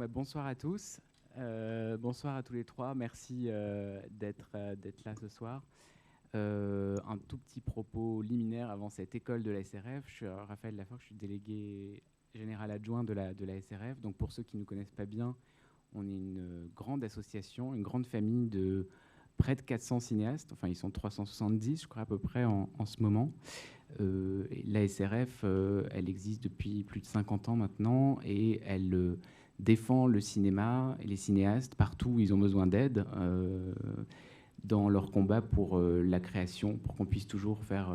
Bonsoir à tous. Bonsoir à tous les trois. Merci d'être là ce soir. Un tout petit propos liminaire avant cette école de la SRF. Je suis Raphaël Laforgue, je suis délégué général adjoint de la SRF. Donc pour ceux qui ne nous connaissent pas bien, on est une grande association, une grande famille de près de 400 cinéastes. Enfin, ils sont 370, je crois, à peu près en ce moment. La SRF, elle existe depuis plus de 50 ans maintenant et elle défend le cinéma et les cinéastes partout où ils ont besoin d'aide dans leur combat pour la création, pour qu'on puisse toujours faire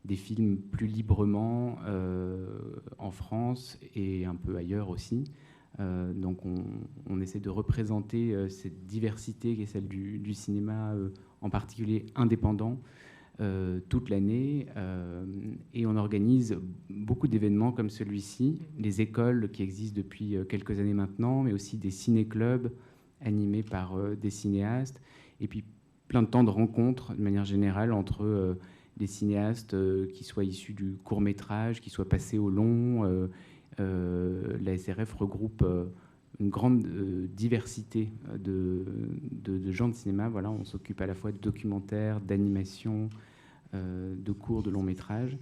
des films plus librement en France et un peu ailleurs aussi. Donc on essaie de représenter cette diversité qui est celle du cinéma, en particulier indépendant, toute l'année, et on organise beaucoup d'événements comme celui-ci, les écoles qui existent depuis quelques années maintenant, mais aussi des ciné-clubs animés par des cinéastes, et puis plein de temps de rencontres de manière générale entre des cinéastes qui soient issus du court-métrage, qui soient passés au long. La SRF regroupe une grande diversité de gens de cinéma. Voilà, on s'occupe à la fois de documentaires, d'animation, de courts, de longs métrages.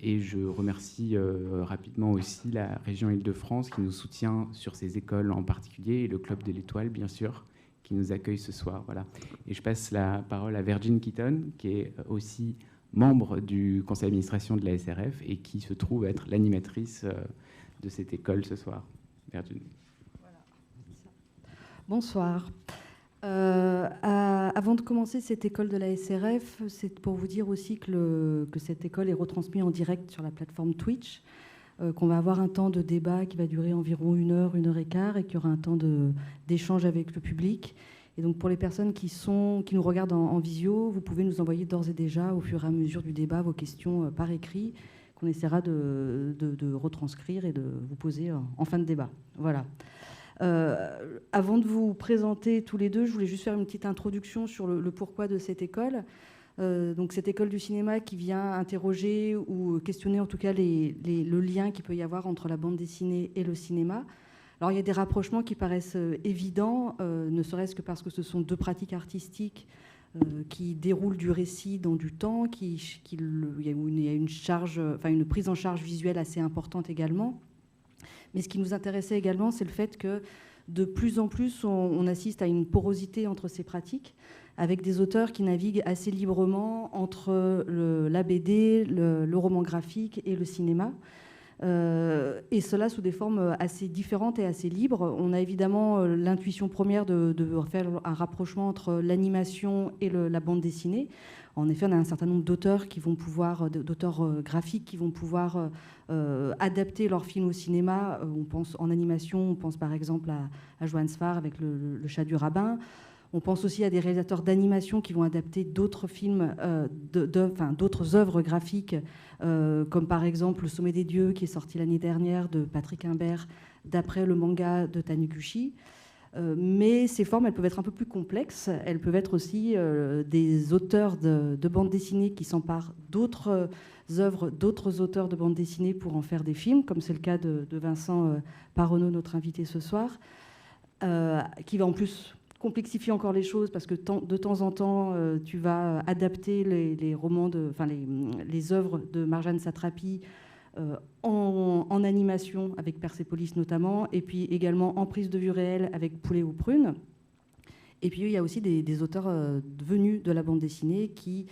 Et je remercie rapidement aussi la région Île-de-France qui nous soutient sur ces écoles en particulier, et le Club de l'Étoile, bien sûr, qui nous accueille ce soir. Voilà. Et je passe la parole à Virgin Keaton, qui est aussi membre du conseil d'administration de la SRF et qui se trouve être l'animatrice de cette école ce soir. Virgin. Voilà. Bonsoir. Avant de commencer cette école de la SRF, c'est pour vous dire aussi que cette école est retransmise en direct sur la plateforme Twitch, qu'on va avoir un temps de débat qui va durer environ 1 heure, 1 heure et quart, et qu'il y aura un temps d'échange avec le public. Et donc pour les personnes qui nous regardent en visio, vous pouvez nous envoyer d'ores et déjà, au fur et à mesure du débat, vos questions par écrit, qu'on essaiera de retranscrire et de vous poser en fin de débat. Voilà. Avant de vous présenter tous les deux, je voulais juste faire une petite introduction sur le pourquoi de cette école. Donc cette école du cinéma qui vient interroger ou questionner en tout cas le lien qu'il peut y avoir entre la bande dessinée et le cinéma. Alors il y a des rapprochements qui paraissent évidents, ne serait-ce que parce que ce sont deux pratiques artistiques qui déroulent du récit dans du temps, il y a une prise en charge visuelle assez importante également. Mais ce qui nous intéressait également, c'est le fait que de plus en plus, on assiste à une porosité entre ces pratiques, avec des auteurs qui naviguent assez librement entre la BD, le roman graphique et le cinéma. Et cela sous des formes assez différentes et assez libres. On a évidemment l'intuition première de faire un rapprochement entre l'animation et la bande dessinée. En effet, on a un certain nombre d'auteurs d'auteurs graphiques qui vont pouvoir adapter leurs films au cinéma. On pense en animation, on pense par exemple à Johannes Farr avec le Chat du rabbin. On pense aussi à des réalisateurs d'animation qui vont adapter d'autres films, d'autres œuvres graphiques, comme par exemple Le Sommet des Dieux, qui est sorti l'année dernière, de Patrick Imbert, d'après le manga de Taniguchi. Mais ces formes, elles peuvent être un peu plus complexes. Elles peuvent être aussi des auteurs de bande dessinée qui s'emparent d'autres œuvres, d'autres auteurs de bande dessinée pour en faire des films, comme c'est le cas de Vincent Paronneau, notre invité ce soir, qui va en plus complexifier encore les choses parce que de temps en temps, tu vas adapter les romans, les œuvres de Marjane Satrapi en animation avec Persépolis notamment, et puis également en prise de vue réelle avec Poulet aux prunes. Et puis il y a aussi des auteurs venus de la bande dessinée qui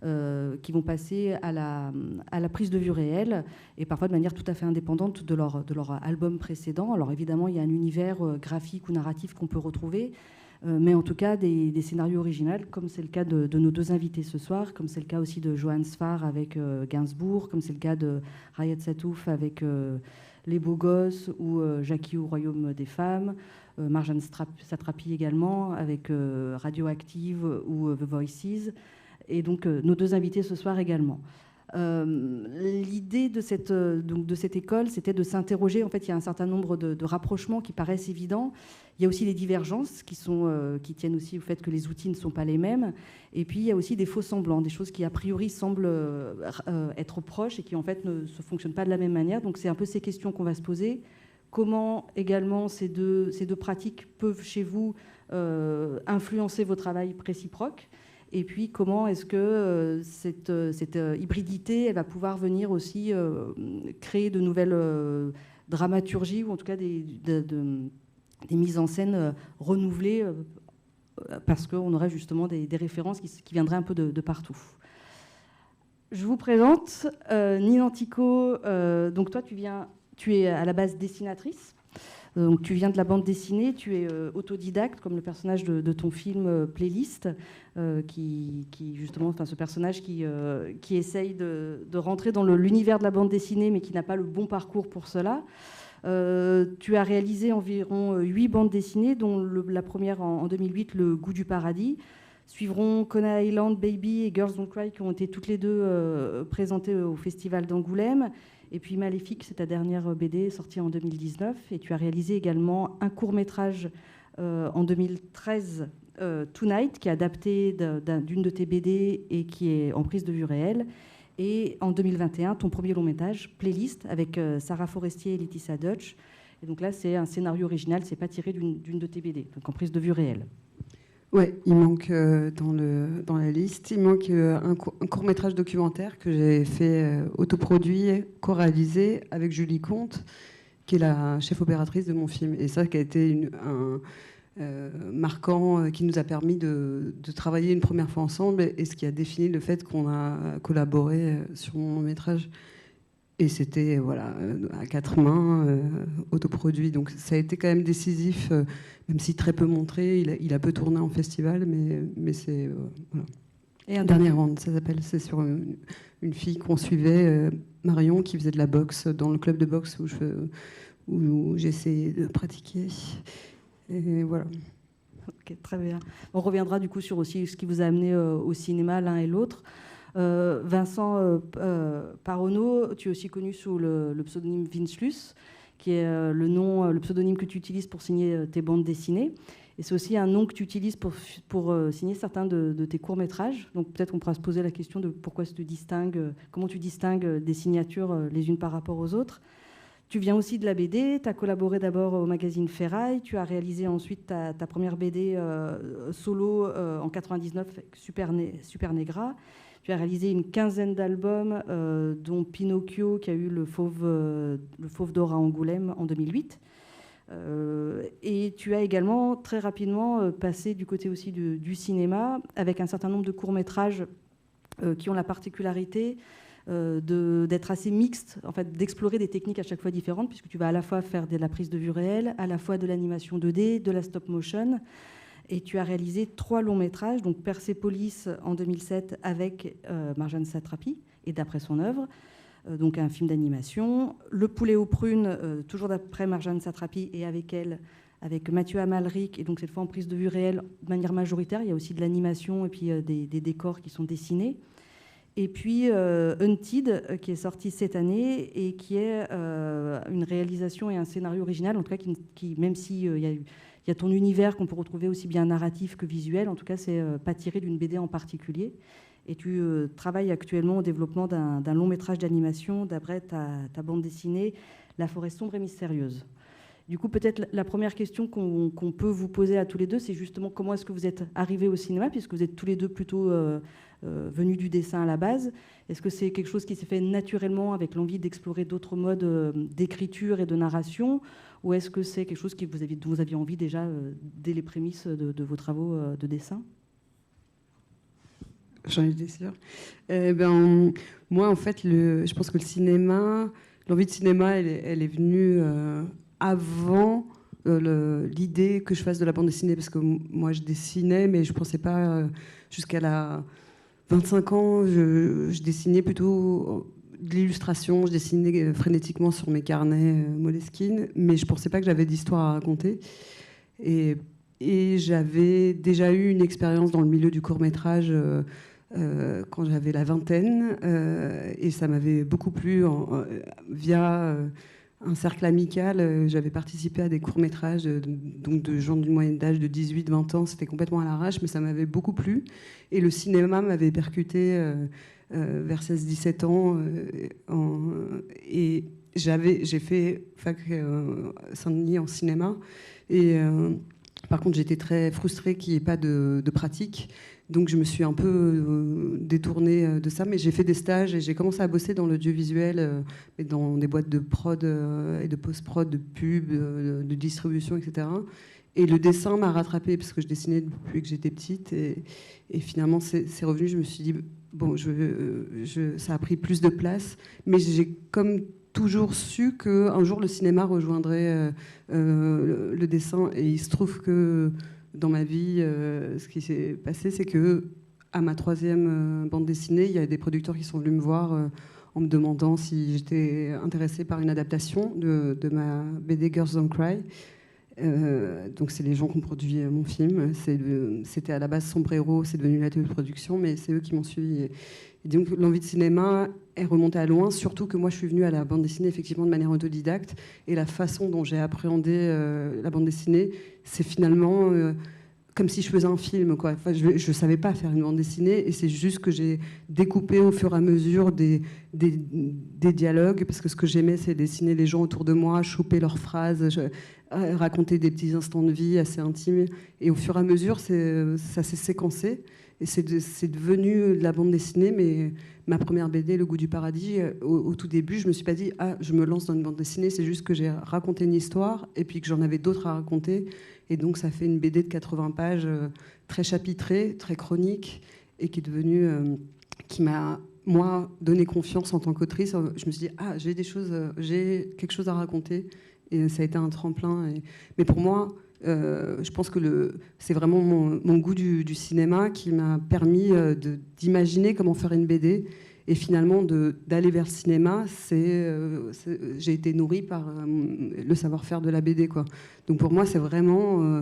vont passer à la prise de vue réelle, et parfois de manière tout à fait indépendante de leur album précédent. Alors évidemment, il y a un univers graphique ou narratif qu'on peut retrouver, mais en tout cas des scénarios originaux, comme c'est le cas de nos deux invités ce soir, comme c'est le cas aussi de Johannes Farr avec Gainsbourg, comme c'est le cas de Rayet Satouf avec Les Beaux Gosses, ou Jackie au Royaume des Femmes, Marjane Satrapi également avec Radioactive ou The Voices, et donc nos deux invités ce soir également. L'idée de cette école, c'était de s'interroger. En fait, il y a un certain nombre de rapprochements qui paraissent évidents. Il y a aussi des divergences qui tiennent aussi au fait que les outils ne sont pas les mêmes. Et puis, il y a aussi des faux semblants, des choses qui, a priori, semblent être proches et qui, en fait, ne se fonctionnent pas de la même manière. Donc, c'est un peu ces questions qu'on va se poser. comment également ces deux pratiques peuvent chez vous influencer vos travails réciproques, et puis comment est-ce que cette hybridité elle va pouvoir venir aussi créer de nouvelles dramaturgies, ou en tout cas des mises en scène renouvelées, parce qu'on aurait justement des références qui viendraient un peu de partout. Je vous présente Nina Antico. Donc toi, tu es à la base dessinatrice. Donc tu viens de la bande dessinée, tu es autodidacte, comme le personnage de ton film Playlist, qui justement, enfin ce personnage qui essaye de rentrer dans l'univers de la bande dessinée, mais qui n'a pas le bon parcours pour cela. Tu as réalisé environ 8 bandes dessinées, dont la première en 2008, Le Goût du paradis. Suivront Coney Island Baby et Girls Don't Cry, qui ont été toutes les deux présentées au Festival d'Angoulême. Et puis Maléfique, c'est ta dernière BD sortie en 2019. Et tu as réalisé également un court-métrage en 2013, Tonight, qui est adapté d'une de tes BD et qui est en prise de vue réelle. Et en 2021, ton premier long métrage, Playlist, avec Sarah Forestier et Laetitia Deutsch. Et donc là, c'est un scénario original, c'est pas tiré d'une de tes BD, donc en prise de vue réelle. Ouais, il manque dans la liste, il manque un court-métrage documentaire que j'ai fait autoproduit, co-réalisé avec Julie Comte, qui est la chef opératrice de mon film. Et ça, qui a été marquant, qui nous a permis de travailler une première fois ensemble, et ce qui a défini le fait qu'on a collaboré sur mon long-métrage. Et c'était à 4 mains, autoproduit. Donc ça a été quand même décisif, même si très peu montré. Il a peu tourné en festival, mais c'est... voilà. Et un dernier round, ça s'appelle. C'est sur une fille qu'on suivait, Marion, qui faisait de la boxe dans le club de boxe où j'essayais de pratiquer. Et voilà. Ok, très bien. On reviendra du coup sur aussi ce qui vous a amené au cinéma, l'un et l'autre. Vincent Paronneau, tu es aussi connu sous le pseudonyme Vince Luce, qui est le pseudonyme que tu utilises pour signer tes bandes dessinées. Et c'est aussi un nom que tu utilises pour signer certains de tes courts-métrages. Donc peut-être qu'on pourra se poser la question de comment tu distingues des signatures les unes par rapport aux autres. Tu viens aussi de la BD, tu as collaboré d'abord au magazine Ferraille, tu as réalisé ensuite ta première BD solo en 99, Super Negra. Tu as réalisé une quinzaine d'albums, dont Pinocchio, qui a eu le Fauve d'Or à Angoulême en 2008. Et tu as également très rapidement passé du côté aussi du cinéma, avec un certain nombre de courts-métrages qui ont la particularité d'être assez mixtes, en fait, d'explorer des techniques à chaque fois différentes, puisque tu vas à la fois faire de la prise de vue réelle, à la fois de l'animation 2D, de la stop-motion. Et tu as réalisé 3 longs métrages, donc Persepolis en 2007 avec Marjane Satrapi, et d'après son œuvre, donc un film d'animation. Le Poulet aux prunes, toujours d'après Marjane Satrapi, et avec elle, avec Mathieu Amalric, et donc cette fois en prise de vue réelle de manière majoritaire. Il y a aussi de l'animation et puis des décors qui sont dessinés. Et puis Hunted, qui est sorti cette année et qui est une réalisation et un scénario original, en tout cas qui même s'il y a ton univers qu'on peut retrouver aussi bien narratif que visuel, en tout cas c'est pas tiré d'une BD en particulier. Et tu travailles actuellement au développement d'un long métrage d'animation d'après ta bande dessinée La forêt sombre et mystérieuse. Du coup, peut-être la première question qu'on peut vous poser à tous les deux, c'est justement comment est-ce que vous êtes arrivés au cinéma, puisque vous êtes tous les deux plutôt venus du dessin à la base. Est-ce que c'est quelque chose qui s'est fait naturellement avec l'envie d'explorer d'autres modes d'écriture et de narration, ou est-ce que c'est quelque chose dont vous aviez envie déjà dès les prémices de vos travaux de dessin ? J'en étais sûre. Moi, en fait, je pense que l'envie de cinéma, elle est venue avant l'idée que je fasse de la bande dessinée, parce que moi, je dessinais, mais je ne pensais pas jusqu'à 25 ans, je dessinais plutôt de l'illustration, je dessinais frénétiquement sur mes carnets Moleskine, mais je ne pensais pas que j'avais d'histoire à raconter. Et j'avais déjà eu une expérience dans le milieu du court-métrage quand j'avais la vingtaine, et ça m'avait beaucoup plu via un cercle amical. J'avais participé à des courts-métrages donc de gens d'une moyenne d'âge de 18-20 ans. C'était complètement à l'arrache, mais ça m'avait beaucoup plu. Et le cinéma m'avait percuté vers 16-17 ans. Et j'ai fait fac Saint-Denis en cinéma. Et par contre, j'étais très frustrée qu'il n'y ait pas de pratique. Donc, je me suis un peu détournée de ça. Mais j'ai fait des stages et j'ai commencé à bosser dans l'audiovisuel, et dans des boîtes de prod et de post-prod, de pub, de distribution, etc. Et le dessin m'a rattrapée parce que je dessinais depuis que j'étais petite. Et finalement, c'est revenu. Je me suis dit, bon, ça a pris plus de place. Mais j'ai comme toujours su qu'un jour, le cinéma rejoindrait le dessin. Et il se trouve que dans ma vie, ce qui s'est passé, c'est que à ma 3e bande dessinée, il y a des producteurs qui sont venus me voir en me demandant si j'étais intéressée par une adaptation de ma BD Girls Don't Cry. Donc c'est les gens qui ont produit mon film. C'était à la base Sombrero, c'est devenu l'atelier de production, mais c'est eux qui m'ont suivi. Et donc l'envie de cinéma est remontée à loin, surtout que moi je suis venue à la bande dessinée effectivement de manière autodidacte, et la façon dont j'ai appréhendé la bande dessinée, c'est finalement comme si je faisais un film, quoi. Enfin, je ne savais pas faire une bande dessinée, et c'est juste que j'ai découpé au fur et à mesure des dialogues, parce que ce que j'aimais, c'est dessiner les gens autour de moi, choper leurs phrases, raconter des petits instants de vie assez intimes. Et au fur et à mesure, ça s'est séquencé, et c'est devenu de la bande dessinée. Mais ma première BD, Le goût du paradis, au tout début, je me suis pas dit « Ah, je me lance dans une bande dessinée », c'est juste que j'ai raconté une histoire, et puis que j'en avais d'autres à raconter. Et donc, ça fait une BD de 80 pages, très chapitrée, très chronique, et qui est devenue, qui m'a, moi, donné confiance en tant qu'autrice. Je me suis dit, ah, j'ai quelque chose à raconter. Et ça a été un tremplin. Mais pour moi, je pense que c'est vraiment mon goût du cinéma qui m'a permis d'imaginer comment faire une BD. Et finalement, d'aller vers le cinéma, j'ai été nourrie par le savoir-faire de la BD, quoi. Donc pour moi, c'est vraiment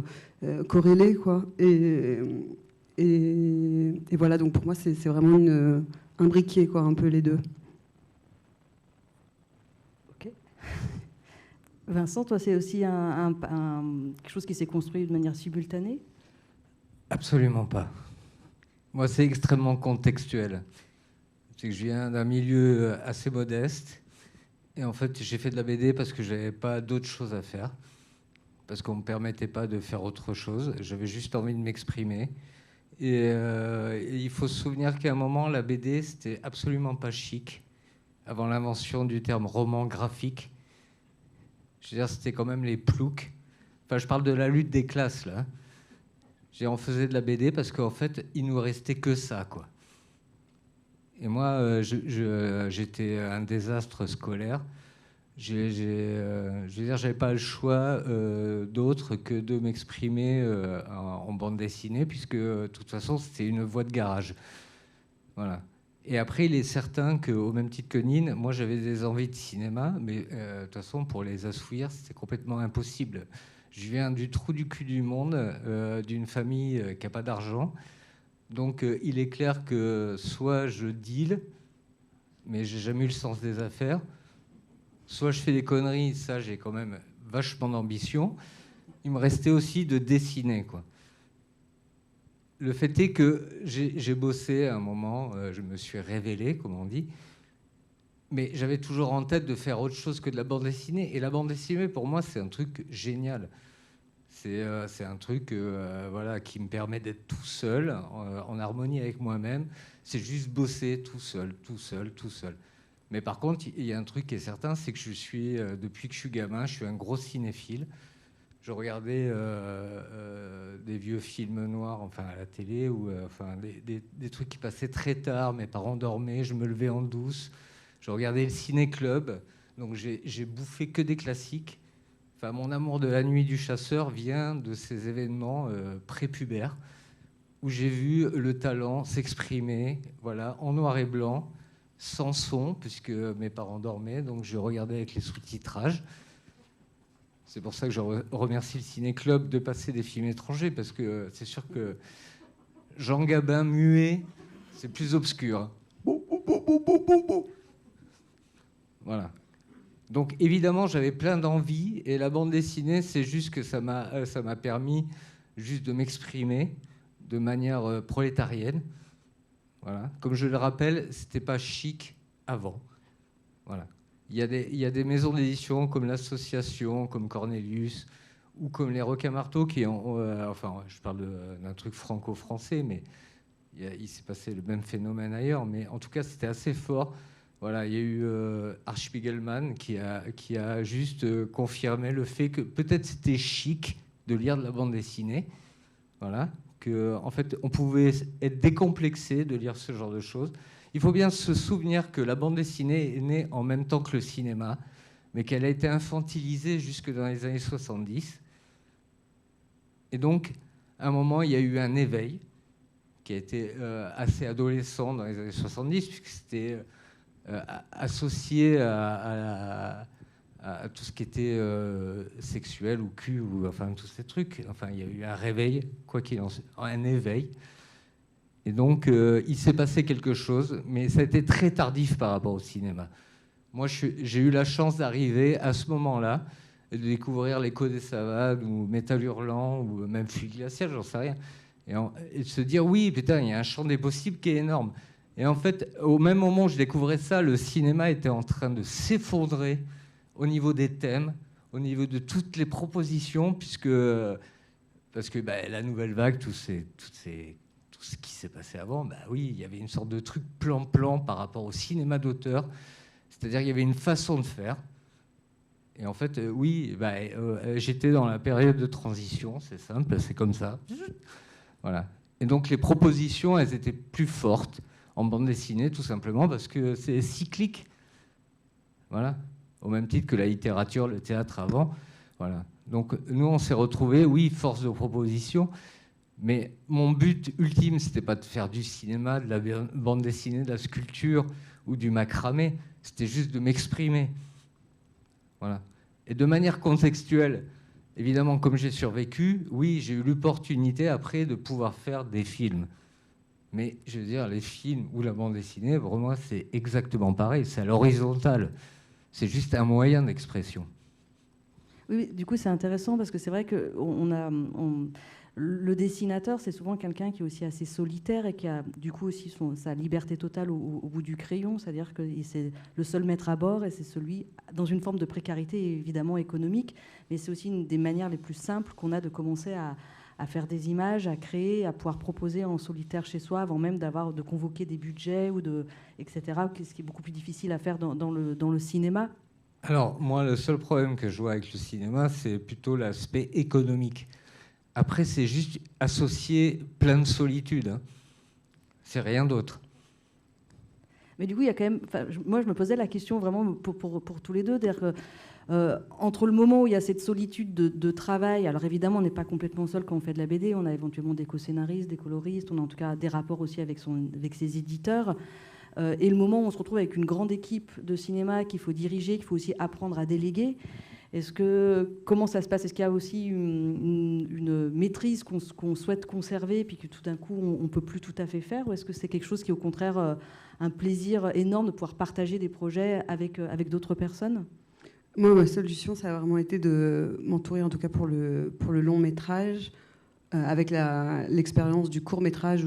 corrélé, quoi. Et voilà, donc pour moi, c'est vraiment un briquet, quoi, un peu les deux. Ok. Vincent, toi, c'est aussi quelque chose qui s'est construit de manière simultanée ? Absolument pas. Moi, c'est extrêmement contextuel. C'est que je viens d'un milieu assez modeste. Et en fait, j'ai fait de la BD parce que je n'avais pas d'autre chose à faire. Parce qu'on ne me permettait pas de faire autre chose. J'avais juste envie de m'exprimer. Et il faut se souvenir qu'à un moment, la BD, c'était absolument pas chic. Avant l'invention du terme roman graphique. Je veux dire, c'était quand même les ploucs. Enfin, je parle de la lutte des classes, là. On faisait de la BD parce qu'en fait, il nous restait que ça, quoi. Et moi, j'étais un désastre scolaire. Je veux dire, j'avais pas le choix d'autre que de m'exprimer en bande dessinée, puisque de toute façon, c'était une voie de garage. Voilà. Et après, il est certain qu'au même titre que Nine, moi, j'avais des envies de cinéma, mais de toute façon, pour les assouvir, c'était complètement impossible. Je viens du trou du cul du monde, d'une famille qui n'a pas d'argent. Donc, il est clair que soit je deal, mais j'ai jamais eu le sens des affaires, soit je fais des conneries, ça, j'ai quand même vachement d'ambition. Il me restait aussi de dessiner, quoi. Le fait est que j'ai bossé à un moment, je me suis révélé, comme on dit, mais j'avais toujours en tête de faire autre chose que de la bande dessinée. Et la bande dessinée, pour moi, c'est un truc génial. C'est un truc voilà, qui me permet d'être tout seul, en harmonie avec moi-même. C'est juste bosser tout seul, tout seul, tout seul. Mais par contre, il y a un truc qui est certain, c'est que je suis, depuis que je suis gamin, je suis un gros cinéphile. Je regardais des vieux films noirs, enfin à la télé, ou enfin des trucs qui passaient très tard. Mes parents dormaient, je me levais en douce. Je regardais le ciné-club, donc j'ai bouffé que des classiques. Enfin, mon amour de La Nuit du Chasseur vient de ces événements prépubères où j'ai vu le talent s'exprimer, voilà, en noir et blanc, sans son, puisque mes parents dormaient, donc je regardais avec les sous-titrages. C'est pour ça que je remercie le Ciné-Club de passer des films étrangers, parce que c'est sûr que Jean Gabin muet, c'est plus obscur. Voilà. Donc évidemment, j'avais plein d'envies, et la bande dessinée, c'est juste que ça m'a permis juste de m'exprimer de manière prolétarienne. Voilà. Comme je le rappelle, c'était pas chic avant. Voilà. Il y a des maisons d'édition comme l'Association, comme Cornelius, ou comme les Requins-Marteaux qui ont... enfin, je parle d'un truc franco-français, mais il s'est passé le même phénomène ailleurs. Mais en tout cas, c'était assez fort. Voilà, il y a eu Art Spiegelman qui a juste confirmé le fait que peut-être c'était chic de lire de la bande dessinée. Voilà. Que, en fait, on pouvait être décomplexé de lire ce genre de choses. Il faut bien se souvenir que la bande dessinée est née en même temps que le cinéma, mais qu'elle a été infantilisée jusque dans les années 70. Et donc, à un moment, il y a eu un éveil qui a été assez adolescent dans les années 70, puisque c'était associé à tout ce qui était sexuel ou cul, ou enfin tous ces trucs. Enfin, il y a eu un réveil, quoi qu'il en soit, un éveil. Et donc, il s'est passé quelque chose, mais ça a été très tardif par rapport au cinéma. Moi, j'ai eu la chance d'arriver à ce moment-là, et de découvrir l'Écho des Savanes, ou Métal Hurlant, ou même Fluide Glacial, j'en sais rien. Et de se dire, oui, putain, il y a un champ des possibles qui est énorme. Et en fait, au même moment où je découvrais ça, le cinéma était en train de s'effondrer au niveau des thèmes, au niveau de toutes les propositions, parce que la nouvelle vague, tout ce qui s'est passé avant, oui, il y avait une sorte de truc plan-plan par rapport au cinéma d'auteur, c'est-à-dire qu'il y avait une façon de faire. Et en fait, oui, j'étais dans la période de transition, c'est simple, c'est comme ça. Voilà. Et donc les propositions, elles étaient plus fortes en bande dessinée, tout simplement parce que c'est cyclique. Voilà. Au même titre que la littérature, le théâtre avant. Voilà. Donc nous, on s'est retrouvés, oui, force de proposition, mais mon but ultime, c'était pas de faire du cinéma, de la bande dessinée, de la sculpture ou du macramé, c'était juste de m'exprimer. Voilà. Et de manière contextuelle, évidemment, comme j'ai survécu, oui, j'ai eu l'opportunité après de pouvoir faire des films. Mais je veux dire, les films ou la bande dessinée, pour moi, c'est exactement pareil, c'est à l'horizontale. C'est juste un moyen d'expression. Oui, du coup, c'est intéressant parce que c'est vrai que le dessinateur, c'est souvent quelqu'un qui est aussi assez solitaire et qui a du coup aussi sa liberté totale au bout du crayon, c'est-à-dire que c'est le seul maître à bord et c'est celui dans une forme de précarité évidemment économique, mais c'est aussi une des manières les plus simples qu'on a de commencer à faire des images, à créer, à pouvoir proposer en solitaire chez soi avant même de convoquer des budgets etc. Ce qui est beaucoup plus difficile à faire dans le cinéma. Alors, moi, le seul problème que je vois avec le cinéma, c'est plutôt l'aspect économique. Après, c'est juste associer plein de solitude. Hein. C'est rien d'autre. Mais du coup, il y a quand même... Moi, je me posais la question vraiment pour tous les deux. Entre le moment où il y a cette solitude de travail, alors évidemment, on n'est pas complètement seul quand on fait de la BD, on a éventuellement des co-scénaristes, des coloristes, on a en tout cas des rapports aussi avec ses éditeurs. Et le moment où on se retrouve avec une grande équipe de cinéma qu'il faut diriger, qu'il faut aussi apprendre à déléguer. Comment ça se passe? Est-ce qu'il y a aussi une maîtrise qu'on souhaite conserver puis que tout d'un coup on ne peut plus tout à fait faire? Ou est-ce que c'est quelque chose qui est au contraire un plaisir énorme de pouvoir partager des projets avec d'autres personnes? Moi, ma solution, ça a vraiment été de m'entourer, en tout cas pour le long métrage, avec l'expérience du court métrage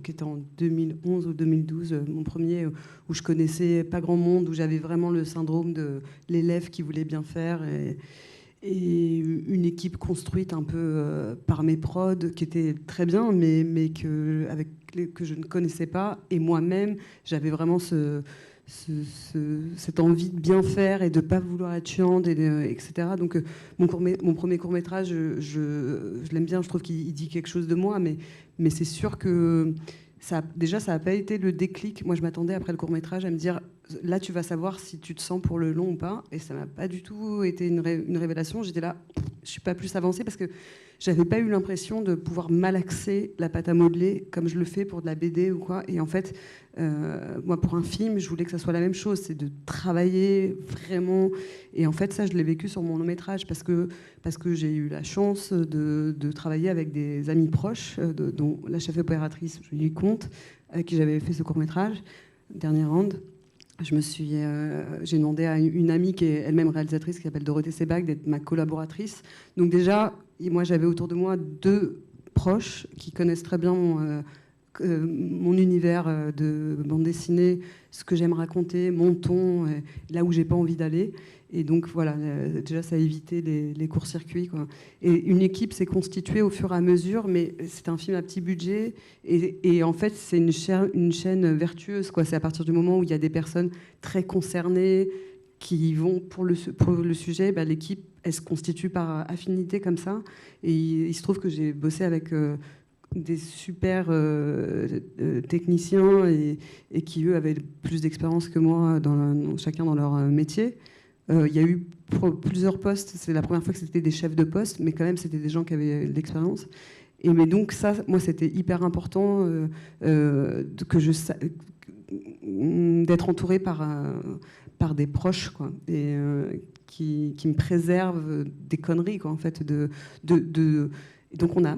qui était en 2011 ou 2012, mon premier, où je connaissais pas grand monde, où j'avais vraiment le syndrome de l'élève qui voulait bien faire et une équipe construite un peu par mes prods qui était très bien, mais que je ne connaissais pas. Et moi-même, j'avais vraiment cette envie de bien faire et de ne pas vouloir être chiante, etc. Donc mon premier court-métrage, je l'aime bien, je trouve qu'il dit quelque chose de moi, mais c'est sûr que ça n'a pas été le déclic. Moi, je m'attendais après le court-métrage à me dire, là, tu vas savoir si tu te sens pour le long ou pas, et ça n'a pas du tout été une révélation. J'étais là, je ne suis pas plus avancée parce que j'avais pas eu l'impression de pouvoir malaxer la pâte à modeler comme je le fais pour de la BD ou quoi. Et en fait, moi, pour un film, je voulais que ça soit la même chose, c'est de travailler vraiment. Et en fait, ça, je l'ai vécu sur mon long métrage parce que j'ai eu la chance de travailler avec des amis proches, dont la chef opératrice Julie Comte, avec qui j'avais fait ce court métrage, Dernière Ronde. J'ai demandé à une amie qui est elle-même réalisatrice, qui s'appelle Dorothée Sebag, d'être ma collaboratrice. Donc déjà, moi, j'avais autour de moi deux proches qui connaissent très bien mon univers de bande dessinée, ce que j'aime raconter, mon ton, là où j'ai pas envie d'aller. Et donc voilà, déjà ça a évité les courts-circuits, quoi. Et une équipe s'est constituée au fur et à mesure, mais c'est un film à petit budget. Et en fait, c'est une chaîne vertueuse, quoi. C'est à partir du moment où il y a des personnes très concernées qui vont pour le sujet, bah, l'équipe, elle se constitue par affinité comme ça. Et il se trouve que j'ai bossé avec des super techniciens et qui, eux, avaient plus d'expérience que moi, chacun dans leur métier. Il y a eu plusieurs postes, c'est la première fois que c'était des chefs de poste, mais quand même, c'était des gens qui avaient de l'expérience. Mais donc ça, moi, c'était hyper important d'être entouré par des proches, quoi, et qui me préservent des conneries, quoi, en fait. Et donc on a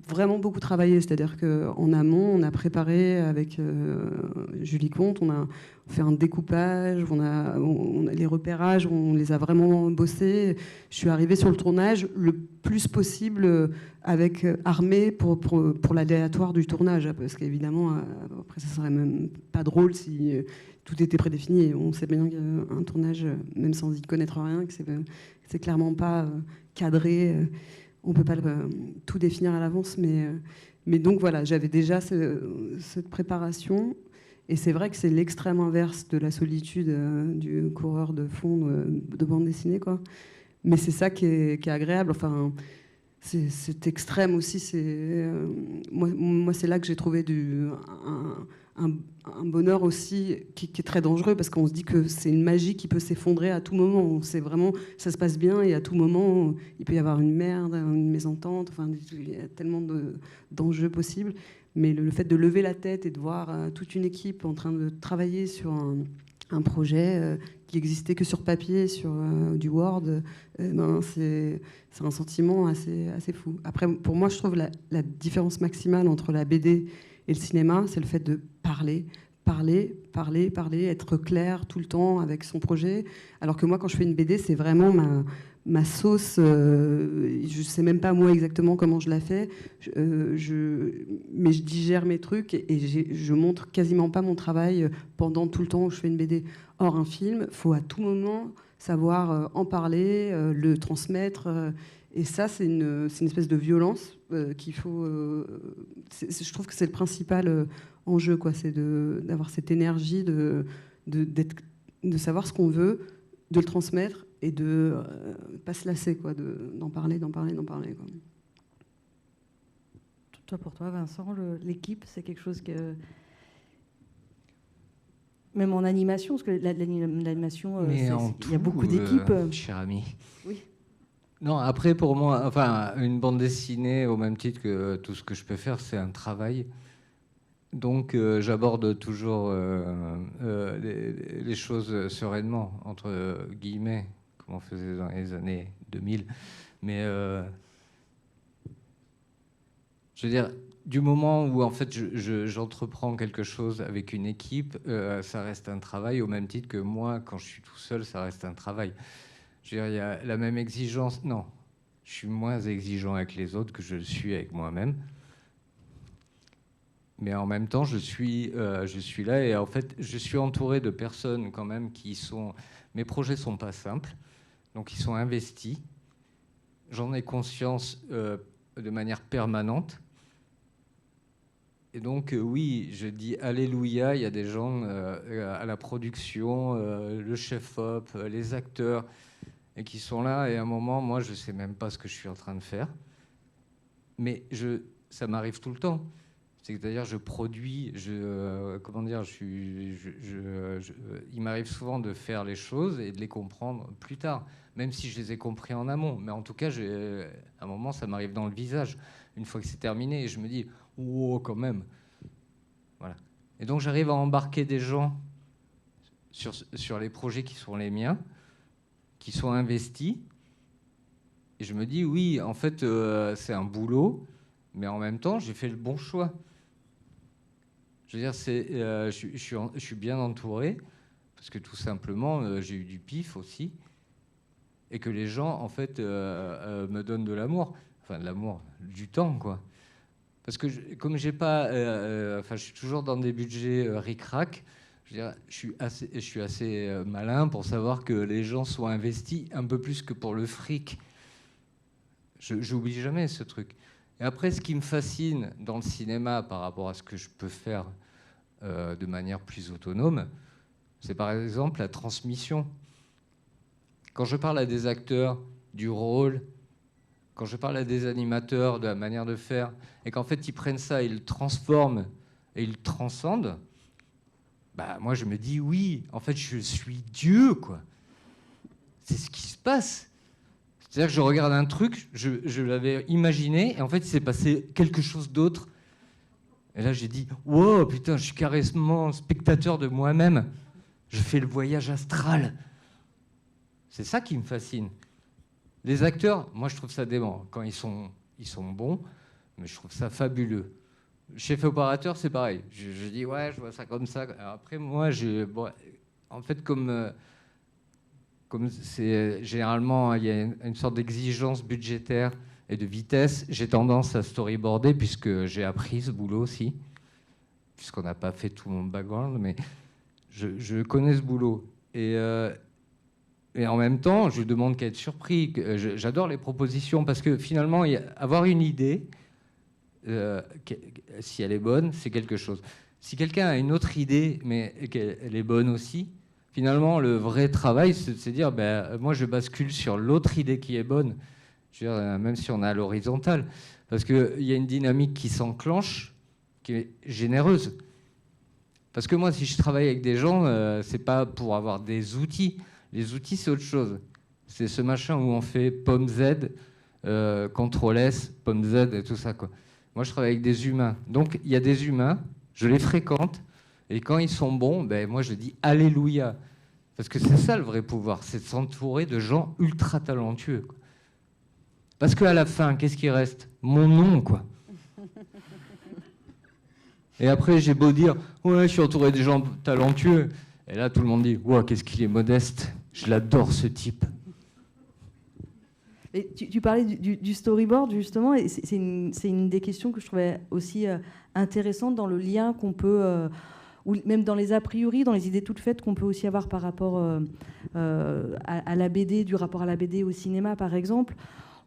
vraiment beaucoup travaillé, c'est-à-dire qu'en amont, on a préparé avec Julie Comte, on a fait un découpage, les repérages, on les a vraiment bossés. Je suis arrivée sur le tournage le plus possible armée pour l'aléatoire du tournage, parce qu'évidemment, après, ça serait même pas drôle si tout était prédéfini. On sait bien qu'un tournage, même sans y connaître rien, que c'est clairement pas cadré. On ne peut pas tout définir à l'avance, mais donc voilà, j'avais déjà cette préparation. Et c'est vrai que c'est l'extrême inverse de la solitude du coureur de fond de bande dessinée, quoi. Mais c'est ça qui est agréable. Enfin, c'est extrême aussi. Moi, c'est là que j'ai trouvé un bonheur aussi qui est très dangereux, parce qu'on se dit que c'est une magie qui peut s'effondrer à tout moment. C'est vraiment, ça se passe bien et à tout moment, il peut y avoir une merde, une mésentente. Enfin, il y a tellement d'enjeux possibles. Mais le fait de lever la tête et de voir toute une équipe en train de travailler sur un projet qui existait que sur papier, sur du Word, c'est un sentiment assez fou. Après, pour moi, je trouve la différence maximale entre la BD et le cinéma, c'est le fait de parler, être clair tout le temps avec son projet. Alors que moi, quand je fais une BD, c'est vraiment ma sauce. Je ne sais même pas moi exactement comment je la fais, mais je digère mes trucs et je montre quasiment pas mon travail pendant tout le temps où je fais une BD. Or, un film, il faut à tout moment savoir en parler, le transmettre. Et ça, c'est une espèce de violence qu'il faut. Je trouve que c'est le principal enjeu, quoi. C'est d'avoir cette énergie de savoir ce qu'on veut, de le transmettre et de pas se lasser, quoi, d'en parler, quoi. Toi, pour toi, Vincent, l'équipe, c'est quelque chose que. Même en animation, parce que l'animation, il y a beaucoup d'équipes. Cher ami. Oui. Non, après, pour moi, enfin, une bande dessinée, au même titre que tout ce que je peux faire, c'est un travail. Donc, j'aborde toujours les choses sereinement, entre guillemets, comme on faisait dans les années 2000. Mais, je veux dire, du moment où, en fait, j'entreprends quelque chose avec une équipe, ça reste un travail, au même titre que moi, quand je suis tout seul, ça reste un travail. Je veux dire, il y a la même exigence. Non, je suis moins exigeant avec les autres que je le suis avec moi-même. Mais en même temps, je suis là et en fait, je suis entouré de personnes quand même qui sont... Mes projets sont pas simples, donc ils sont investis. J'en ai conscience de manière permanente. Et donc, oui, je dis alléluia, il y a des gens à la production, le chef-op, les acteurs, et qui sont là, et à un moment, moi, je ne sais même pas ce que je suis en train de faire. Mais ça m'arrive tout le temps. C'est-à-dire, je produis, comment dire, il m'arrive souvent de faire les choses et de les comprendre plus tard, même si je les ai compris en amont. Mais en tout cas, à un moment, ça m'arrive dans le visage, une fois que c'est terminé, et je me dis, oh, quand même. Voilà. Et donc, j'arrive à embarquer des gens sur les projets qui sont les miens, qui sont investis. Et je me dis, oui, en fait, c'est un boulot, mais en même temps, j'ai fait le bon choix. Je veux dire, je suis bien entouré, parce que tout simplement, j'ai eu du pif aussi, et que les gens, en fait, me donnent de l'amour. Enfin, de l'amour, du temps, quoi. Parce que comme j'ai pas, je suis toujours dans des budgets ric-rac. Je veux dire, je suis assez malin pour savoir que les gens soient investis un peu plus que pour le fric. J'oublie jamais ce truc. Et après, ce qui me fascine dans le cinéma par rapport à ce que je peux faire de manière plus autonome, c'est par exemple la transmission. Quand je parle à des acteurs du rôle, quand je parle à des animateurs de la manière de faire, et qu'en fait ils prennent ça, ils le transforment et ils le transcendent, bah moi je me dis oui, en fait je suis Dieu, quoi. C'est ce qui se passe. C'est-à-dire que je regarde un truc, je l'avais imaginé, et en fait il s'est passé quelque chose d'autre. Et là j'ai dit, wow, putain, je suis carrément spectateur de moi-même. Je fais le voyage astral. C'est ça qui me fascine. Les acteurs, moi je trouve ça dément. Quand ils sont bons, mais je trouve ça fabuleux. Chef opérateur, c'est pareil. Je dis, ouais, je vois ça comme ça. Alors après, moi, en fait, comme c'est généralement, il y a une sorte d'exigence budgétaire et de vitesse, j'ai tendance à storyboarder, puisque j'ai appris ce boulot aussi, puisqu'on n'a pas fait tout mon background, mais je connais ce boulot. Et en même temps, je demande qu'à être surpris. J'adore les propositions, parce que finalement, avoir une idée, si elle est bonne, c'est quelque chose. Si quelqu'un a une autre idée, mais qu'elle est bonne aussi, finalement, le vrai travail, c'est de dire, moi, je bascule sur l'autre idée qui est bonne, je veux dire, même si on est à l'horizontale, parce qu'il y a une dynamique qui s'enclenche, qui est généreuse. Parce que moi, si je travaille avec des gens, c'est pas pour avoir des outils. Les outils, c'est autre chose. C'est ce machin où on fait pomme Z, CTRL S, pomme Z et tout ça, quoi. Moi, je travaille avec des humains. Donc, il y a des humains, je les fréquente, et quand ils sont bons, moi, je dis Alléluia. Parce que c'est ça le vrai pouvoir, c'est de s'entourer de gens ultra talentueux, quoi. Parce qu'à la fin, qu'est-ce qui reste? Mon nom, quoi. Et après, j'ai beau dire, ouais, je suis entouré des gens talentueux. Et là, tout le monde dit, ouais, qu'est-ce qu'il est modeste. Je l'adore, ce type. Et tu parlais du storyboard, justement, et c'est une des questions que je trouvais aussi intéressante dans le lien qu'on peut, ou même dans les a priori, dans les idées toutes faites qu'on peut aussi avoir par rapport à la BD, du rapport à la BD au cinéma, par exemple.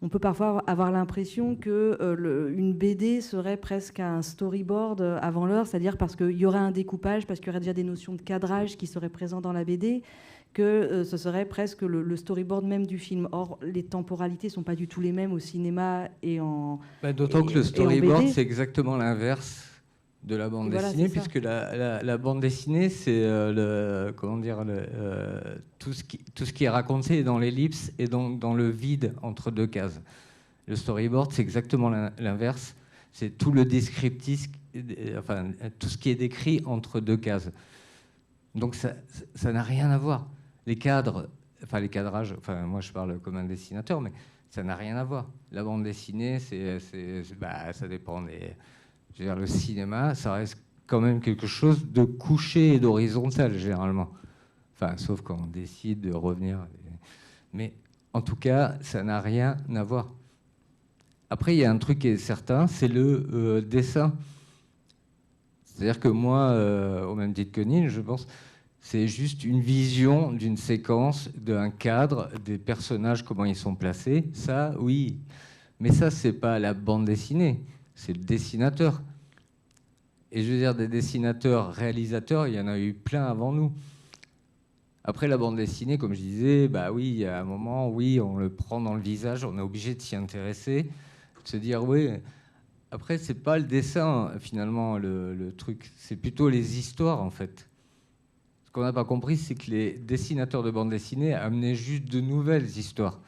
On peut parfois avoir l'impression qu'une BD serait presque un storyboard avant l'heure, c'est-à-dire parce qu'il y aurait un découpage, parce qu'il y aurait déjà des notions de cadrage qui seraient présentes dans la BD, que ce serait presque le storyboard même du film. Or, les temporalités ne sont pas du tout les mêmes au cinéma et en d'autant que le storyboard, c'est exactement l'inverse de la bande dessinée, puisque la bande dessinée, c'est tout ce qui est raconté est dans l'ellipse et dans le vide entre deux cases. Le storyboard, c'est exactement l'inverse. C'est tout le descriptif, enfin, tout ce qui est décrit entre deux cases. Donc ça n'a rien à voir. Les cadres, enfin les cadrages, enfin moi je parle comme un dessinateur, mais ça n'a rien à voir. La bande dessinée, ça dépend des... Je veux dire, le cinéma, ça reste quand même quelque chose de couché et d'horizontal, généralement. Enfin, sauf quand on décide de revenir. Mais en tout cas, ça n'a rien à voir. Après, il y a un truc qui est certain, c'est le dessin. C'est-à-dire que moi, au même titre que Nil, je pense, c'est juste une vision d'une séquence, d'un cadre, des personnages, comment ils sont placés. Ça, oui. Mais ça, c'est pas la bande dessinée. C'est le dessinateur. Et je veux dire, des dessinateurs, réalisateurs, il y en a eu plein avant nous. Après, la bande dessinée, comme je disais, oui, il y a un moment, oui, on le prend dans le visage, on est obligé de s'y intéresser, de se dire, oui. Après, c'est pas le dessin, finalement, le truc. C'est plutôt les histoires, en fait. Ce qu'on n'a pas compris, c'est que les dessinateurs de bande dessinée amenaient juste de nouvelles histoires.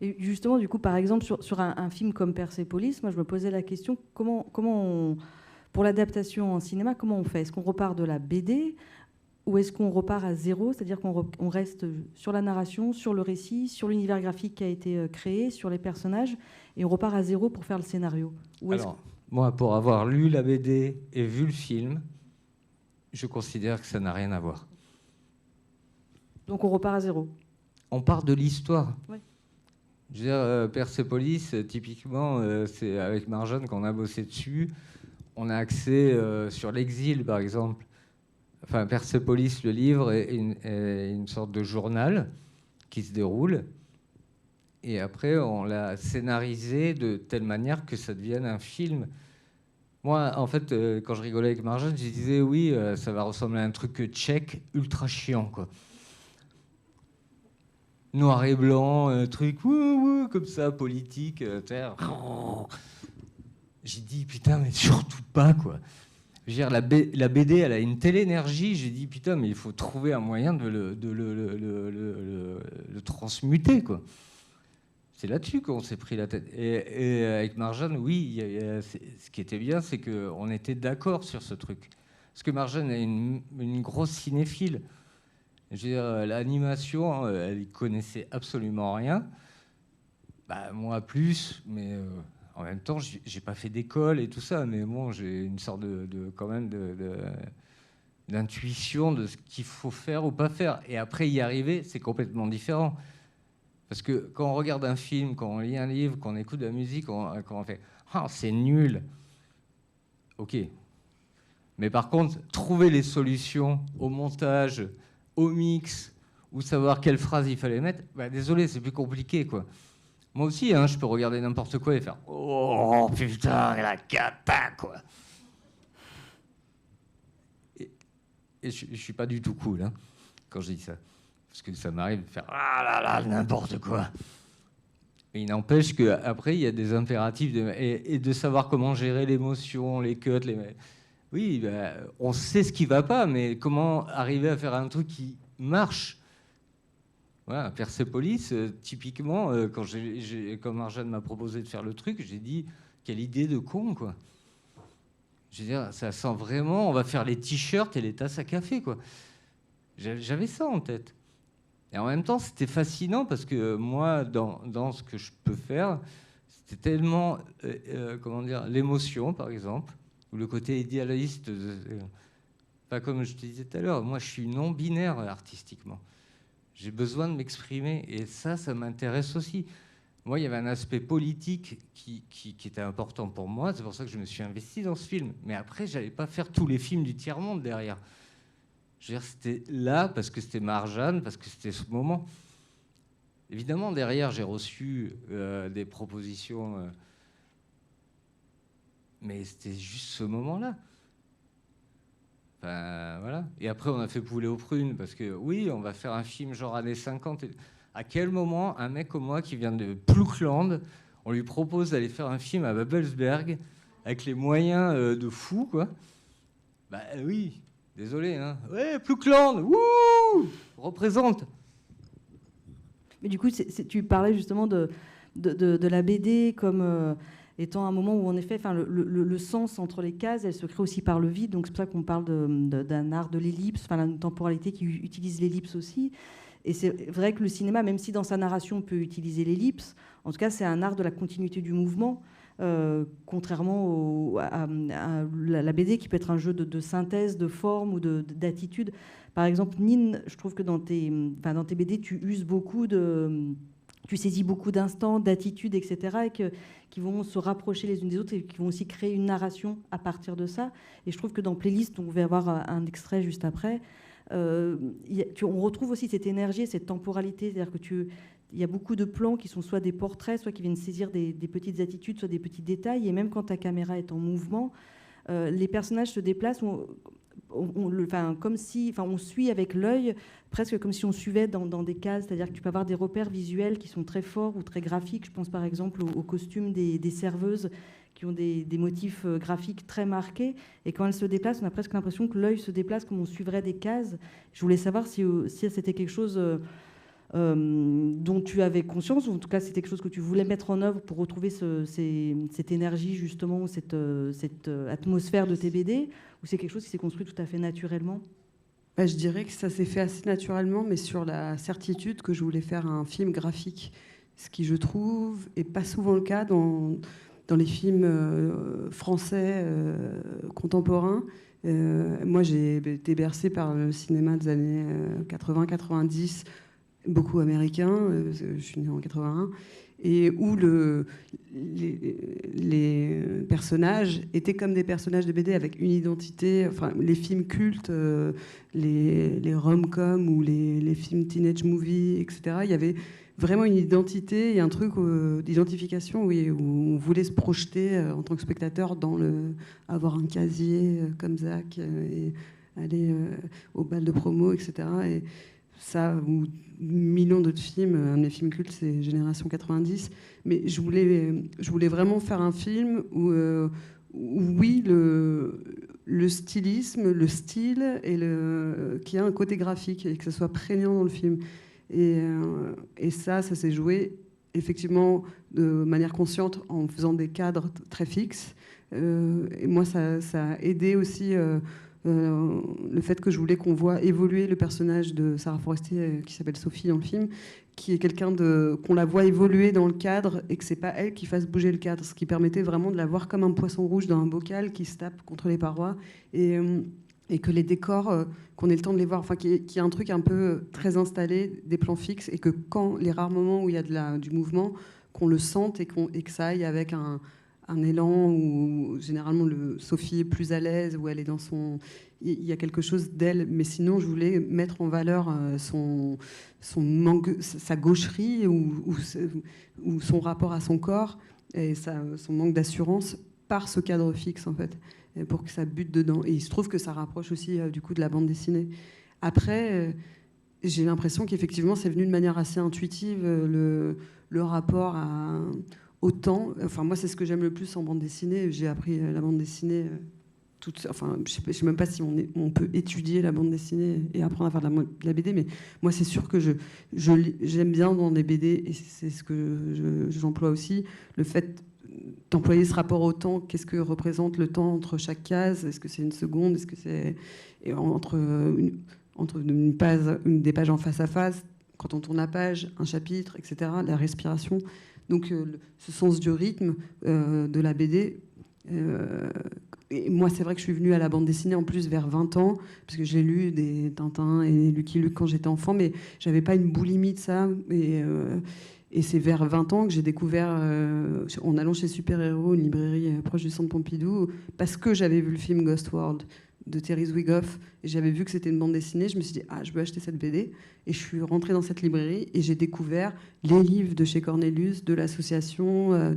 Et justement, du coup, par exemple, sur un film comme Persepolis, moi, je me posais la question, pour l'adaptation en cinéma, comment on fait? Est-ce qu'on repart de la BD ou est-ce qu'on repart à zéro? C'est-à-dire qu'on reste sur la narration, sur le récit, sur l'univers graphique qui a été créé, sur les personnages, et on repart à zéro pour faire le scénario? Alors, moi, pour avoir lu la BD et vu le film, je considère que ça n'a rien à voir. Donc on repart à zéro? On part de l'histoire. Oui. Je veux dire, Persepolis, typiquement, c'est avec Marjane qu'on a bossé dessus. On a accès sur l'exil, par exemple. Enfin, Persepolis, le livre, est une sorte de journal qui se déroule. Et après, on l'a scénarisé de telle manière que ça devienne un film. Moi, en fait, quand je rigolais avec Marjane, je disais, oui, ça va ressembler à un truc tchèque ultra chiant, quoi. Noir et blanc, un truc comme ça, politique. J'ai dit, putain, mais surtout pas, quoi. Je veux dire, la BD, elle a une telle énergie. J'ai dit, putain, mais il faut trouver un moyen de le transmuter, quoi. C'est là-dessus qu'on s'est pris la tête. Et avec Marjane, oui, ce qui était bien, c'est qu'on était d'accord sur ce truc. Parce que Marjane est une grosse cinéphile. Je veux dire, l'animation, elle y connaissait absolument rien. Bah, moi, plus, mais en même temps, j'ai pas fait d'école et tout ça, mais bon, j'ai une sorte quand même d'intuition de ce qu'il faut faire ou pas faire. Et après, y arriver, c'est complètement différent. Parce que quand on regarde un film, quand on lit un livre, quand on écoute de la musique, quand on fait « Ah, c'est nul !» Ok. Mais par contre, trouver les solutions au montage, au mix, ou savoir quelle phrase il fallait mettre, bah, désolé, c'est plus compliqué, quoi. Moi aussi, hein, je peux regarder n'importe quoi et faire « Oh, putain, la cata, quoi !» Et je suis pas du tout cool, hein, quand je dis ça. Parce que ça m'arrive de faire « Ah là là, n'importe quoi !» Mais il n'empêche qu'après, il y a des impératifs et de savoir comment gérer l'émotion, les cuts, Oui, bah, on sait ce qui ne va pas, mais comment arriver à faire un truc qui marche? Voilà, Persepolis, typiquement, quand Marjane m'a proposé de faire le truc, j'ai dit, quelle idée de con, quoi. Je veux dire, ça sent vraiment, on va faire les t-shirts et les tasses à café, quoi. J'avais ça en tête. Et en même temps, c'était fascinant parce que moi, dans ce que je peux faire, c'était tellement, comment dire, l'émotion, par exemple, ou le côté idéaliste. Pas comme je te disais tout à l'heure, moi, je suis non-binaire artistiquement. J'ai besoin de m'exprimer et ça m'intéresse aussi. Moi, il y avait un aspect politique qui était important pour moi. C'est pour ça que je me suis investi dans ce film. Mais après, je n'allais pas faire tous les films du tiers-monde derrière. Je veux dire, c'était là parce que c'était Marjane, parce que c'était ce moment. Évidemment, derrière, j'ai reçu des propositions, mais c'était juste ce moment-là. Enfin, voilà. Et après, on a fait Poulet aux prunes, parce que oui, on va faire un film genre années 50. À quel moment, un mec comme moi qui vient de Ploukland, on lui propose d'aller faire un film à Babelsberg avec les moyens de fou, quoi? Bah oui. Désolé, hein. Ouais, Ploukland, wouh, représente. Mais du coup, tu parlais justement de la BD comme étant un moment où, en effet, le sens entre les cases, elle se crée aussi par le vide. Donc c'est pour ça qu'on parle d'un art de l'ellipse, la temporalité qui utilise l'ellipse aussi. Et c'est vrai que le cinéma, même si dans sa narration on peut utiliser l'ellipse, en tout cas, c'est un art de la continuité du mouvement. Contrairement à la BD qui peut être un jeu de synthèse, de forme ou d'attitude. Par exemple, Nin, je trouve que dans tes BD, tu uses beaucoup tu saisis beaucoup d'instants, d'attitudes, etc., qui vont se rapprocher les unes des autres et qui vont aussi créer une narration à partir de ça. Et je trouve que dans Playlist, on va avoir un extrait juste après, on retrouve aussi cette énergie, cette temporalité, c'est-à-dire que il y a beaucoup de plans qui sont soit des portraits, soit qui viennent saisir des petites attitudes, soit des petits détails. Et même quand ta caméra est en mouvement, les personnages se déplacent comme si, on suit avec l'œil, presque comme si on suivait dans des cases. C'est-à-dire que tu peux avoir des repères visuels qui sont très forts ou très graphiques. Je pense par exemple aux costumes des serveuses qui ont des motifs graphiques très marqués. Et quand elles se déplacent, on a presque l'impression que l'œil se déplace comme on suivrait des cases. Je voulais savoir si c'était quelque chose... dont tu avais conscience, ou en tout cas c'était quelque chose que tu voulais mettre en œuvre pour retrouver cette énergie justement, cette atmosphère de tes BD, ou c'est quelque chose qui s'est construit tout à fait naturellement? Je dirais que ça s'est fait assez naturellement, mais sur la certitude que je voulais faire un film graphique, ce qui je trouve est pas souvent le cas dans les films français contemporains. Moi j'ai été bercée par le cinéma des années 80-90, beaucoup américain, je suis née en 81, et où les personnages étaient comme des personnages de BD avec une identité. Enfin, les films cultes, les rom-coms ou les films teenage movie, etc. Il y avait vraiment une identité et un truc d'identification, oui, où on voulait se projeter en tant que spectateur avoir un casier comme Zach et aller au bal de promo, etc. Et ça, ou millions d'autres films. Un de mes films cultes, c'est Génération 90. Mais je voulais vraiment faire un film où oui, le stylisme, le style, qui a un côté graphique et que ce soit prégnant dans le film. Et ça s'est joué effectivement de manière consciente en faisant des cadres très fixes. Et moi, ça a aidé aussi le fait que je voulais qu'on voit évoluer le personnage de Sarah Forestier, qui s'appelle Sophie dans le film, qui est quelqu'un qu'on la voit évoluer dans le cadre et que c'est pas elle qui fasse bouger le cadre, ce qui permettait vraiment de la voir comme un poisson rouge dans un bocal qui se tape contre les parois et que les décors, qu'on ait le temps de les voir, enfin qu'il y ait un truc un peu très installé, des plans fixes, et que quand les rares moments où il y a du mouvement, qu'on le sente et que ça aille avec un élan où généralement Sophie est plus à l'aise, où elle est dans il y a quelque chose d'elle, mais sinon je voulais mettre en valeur son manque, sa gaucherie ou son rapport à son corps et son manque d'assurance par ce cadre fixe en fait, pour que ça bute dedans. Et il se trouve que ça rapproche aussi du coup de la bande dessinée. Après, j'ai l'impression qu'effectivement c'est venu de manière assez intuitive, le rapport au temps. Enfin, moi, c'est ce que j'aime le plus en bande dessinée. J'ai appris la bande dessinée enfin, je sais même pas si on peut étudier la bande dessinée et apprendre à faire de la BD, mais moi, c'est sûr que j'aime bien dans des BD, et c'est ce que j'emploie aussi, le fait d'employer ce rapport au temps. Qu'est-ce que représente le temps entre chaque case? Est-ce que c'est une seconde? Est-ce que c'est entre des pages en face à face, quand on tourne la page, un chapitre, etc. La respiration. Donc, ce sens du rythme de la BD. Et moi, c'est vrai que je suis venue à la bande dessinée en plus vers 20 ans, parce que j'ai lu des Tintin et Lucky Luke quand j'étais enfant, mais j'avais pas une boulimie de ça. Et c'est vers 20 ans que j'ai découvert, en allant chez Super Héros, une librairie proche du Centre Pompidou, parce que j'avais vu le film Ghost World de Terry Zwigoff, et j'avais vu que c'était une bande dessinée. Je me suis dit, je veux acheter cette BD. Et je suis rentrée dans cette librairie et j'ai découvert les livres de chez Cornelius, de l'association,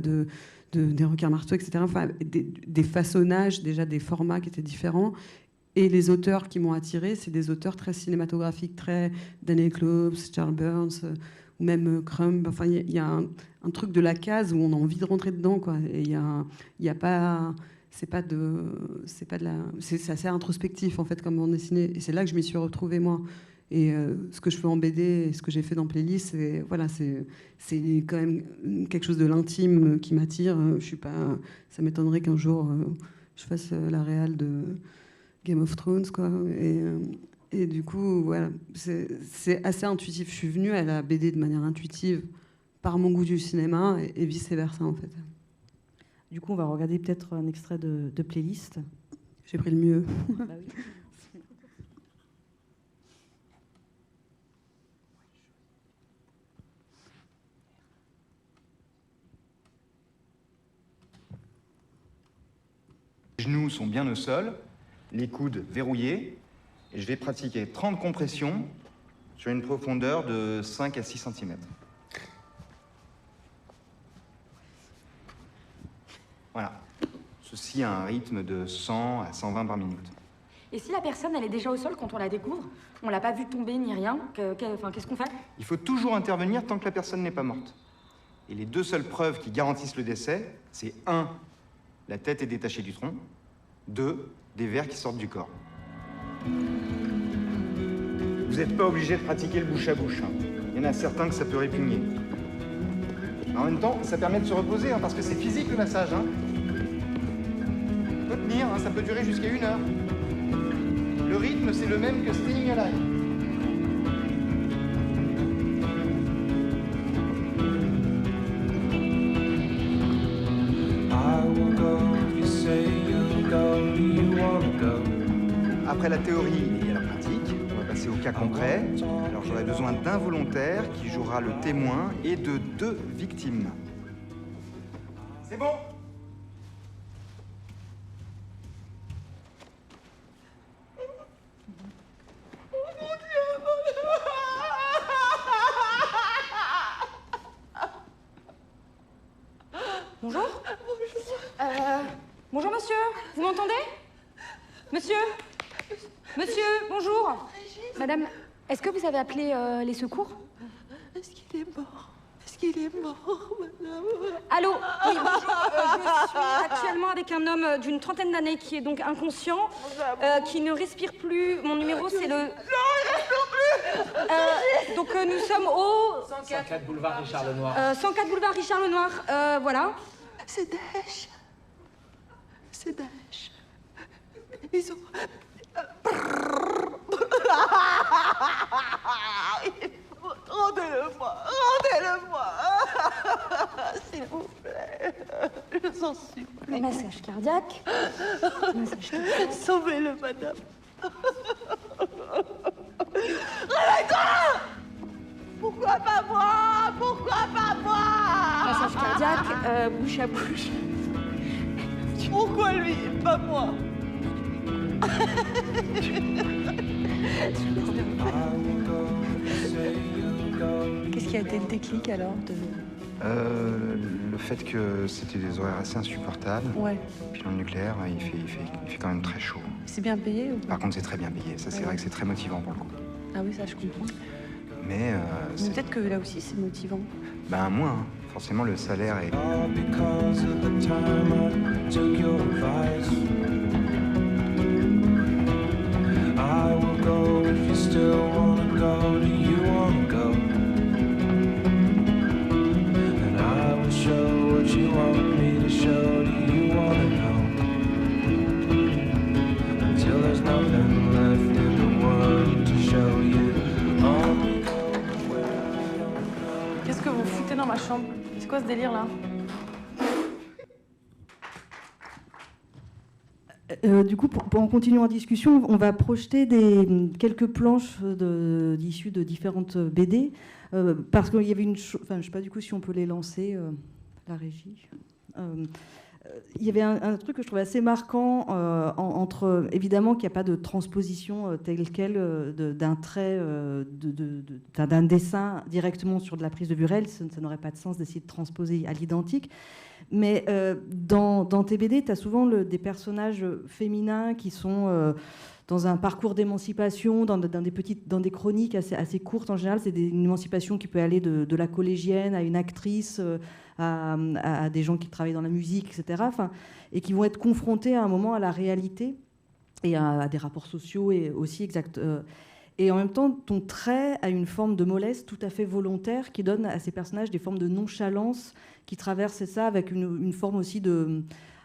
des requins marteaux, etc. Enfin, des façonnages, déjà des formats qui étaient différents. Et les auteurs qui m'ont attirée, c'est des auteurs très cinématographiques, très Daniel Clowes, Charles Burns, ou même Crumb. Enfin, il y a un truc de la case où on a envie de rentrer dedans, quoi. Et il y a pas... C'est assez introspectif, en fait, comme bande dessinée. Et c'est là que je m'y suis retrouvée, moi. Et ce que je fais en BD et ce que j'ai fait dans Playlist, c'est quand même quelque chose de l'intime qui m'attire. Ça m'étonnerait qu'un jour je fasse la réal de Game of Thrones, quoi. Et du coup, voilà, c'est assez intuitif. Je suis venue à la BD de manière intuitive par mon goût du cinéma et vice-versa, en fait. Du coup, on va regarder peut-être un extrait de Playlist. J'ai pris le mieux. Bah oui. Les genoux sont bien au sol, les coudes verrouillés, et je vais pratiquer 30 compressions sur une profondeur de 5 à 6 cm. Voilà. Ceci a un rythme de 100 à 120 par minute. Et si la personne, elle est déjà au sol quand on la découvre, on l'a pas vue tomber ni rien, qu'est-ce qu'on fait? Il faut toujours intervenir tant que la personne n'est pas morte. Et les deux seules preuves qui garantissent le décès, c'est 1, la tête est détachée du tronc, 2, des vers qui sortent du corps. Vous n'êtes pas obligé de pratiquer le bouche à bouche. Il y en a certains que ça peut répugner. Mais en même temps, ça permet de se reposer, parce que c'est physique le massage. On peut tenir, ça peut durer jusqu'à 1 heure. Le rythme, c'est le même que Staying Alive. Après la théorie, il y a la pratique. On va passer au cas concret. Alors j'aurai besoin d'un volontaire qui jouera le témoin et de 2 victimes. C'est bon? Bonjour. Bonjour monsieur, vous m'entendez? Monsieur? Monsieur, bonjour. Madame, est-ce que vous avez appelé les secours? Est-ce qu'il est mort? Est-ce qu'il est mort, madame? Allô? Oui, bonjour. Je suis actuellement avec un homme d'une trentaine d'années qui est donc inconscient, qui ne respire plus. Mon numéro, c'est le... Non, il respire plus. Donc nous sommes au... 104 boulevard Richard Lenoir. 104 boulevard Richard Lenoir, voilà. C'est Daesh. C'est Daesh. Ils ont... Rendez-le-moi. Rendez-le-moi. S'il vous plaît. Je vous en supplie. Massage cardiaque. Massage cardiaque. Sauvez-le, madame. Réveille-toi! Pourquoi pas moi? Pourquoi pas moi? Massage cardiaque, bouche à bouche. Pourquoi lui, pas moi? Qu'est-ce qui a été le déclic alors de... Le fait que c'était des horaires assez insupportables. Ouais. Puis dans le nucléaire, il fait quand même très chaud. C'est bien payé ou pas? Par contre, c'est très bien payé. Ça, c'est vrai que c'est très motivant pour le coup. Ah oui, ça je comprends. Mais Mais peut-être que là aussi c'est motivant. ben moins. Hein. Forcément, le salaire est... Because of the time I took your advice, I will go if you still wanna go. Do you wanna go? And I will show what you want me to show. Do you wanna know? Until there's nothing left in the world to show you. Only go where I don't know. Qu'est-ce que vous foutez dans ma chambre? C'est quoi ce délire là? Du coup, en continuant en discussion, on va projeter quelques planches issues de différentes BD, parce qu'il y avait une... Enfin, je ne sais pas du coup si on peut les lancer, la régie. Il y avait un truc que je trouvais assez marquant, entre, évidemment qu'il n'y a pas de transposition telle quelle d'un trait, d'un dessin directement sur de la prise de vue réelle. Ça n'aurait pas de sens d'essayer de transposer à l'identique. Mais dans tes BD, tu as souvent des féminins qui sont dans un parcours d'émancipation, dans des chroniques assez courtes en général. C'est une émancipation qui peut aller de la collégienne à une actrice, à des gens qui travaillent dans la musique, etc. Enfin, et qui vont être confrontés à un moment à la réalité et à des rapports sociaux et aussi exact. Et en même temps, ton trait a une forme de mollesse tout à fait volontaire qui donne à ces personnages des formes de nonchalance qui traversent ça avec une forme aussi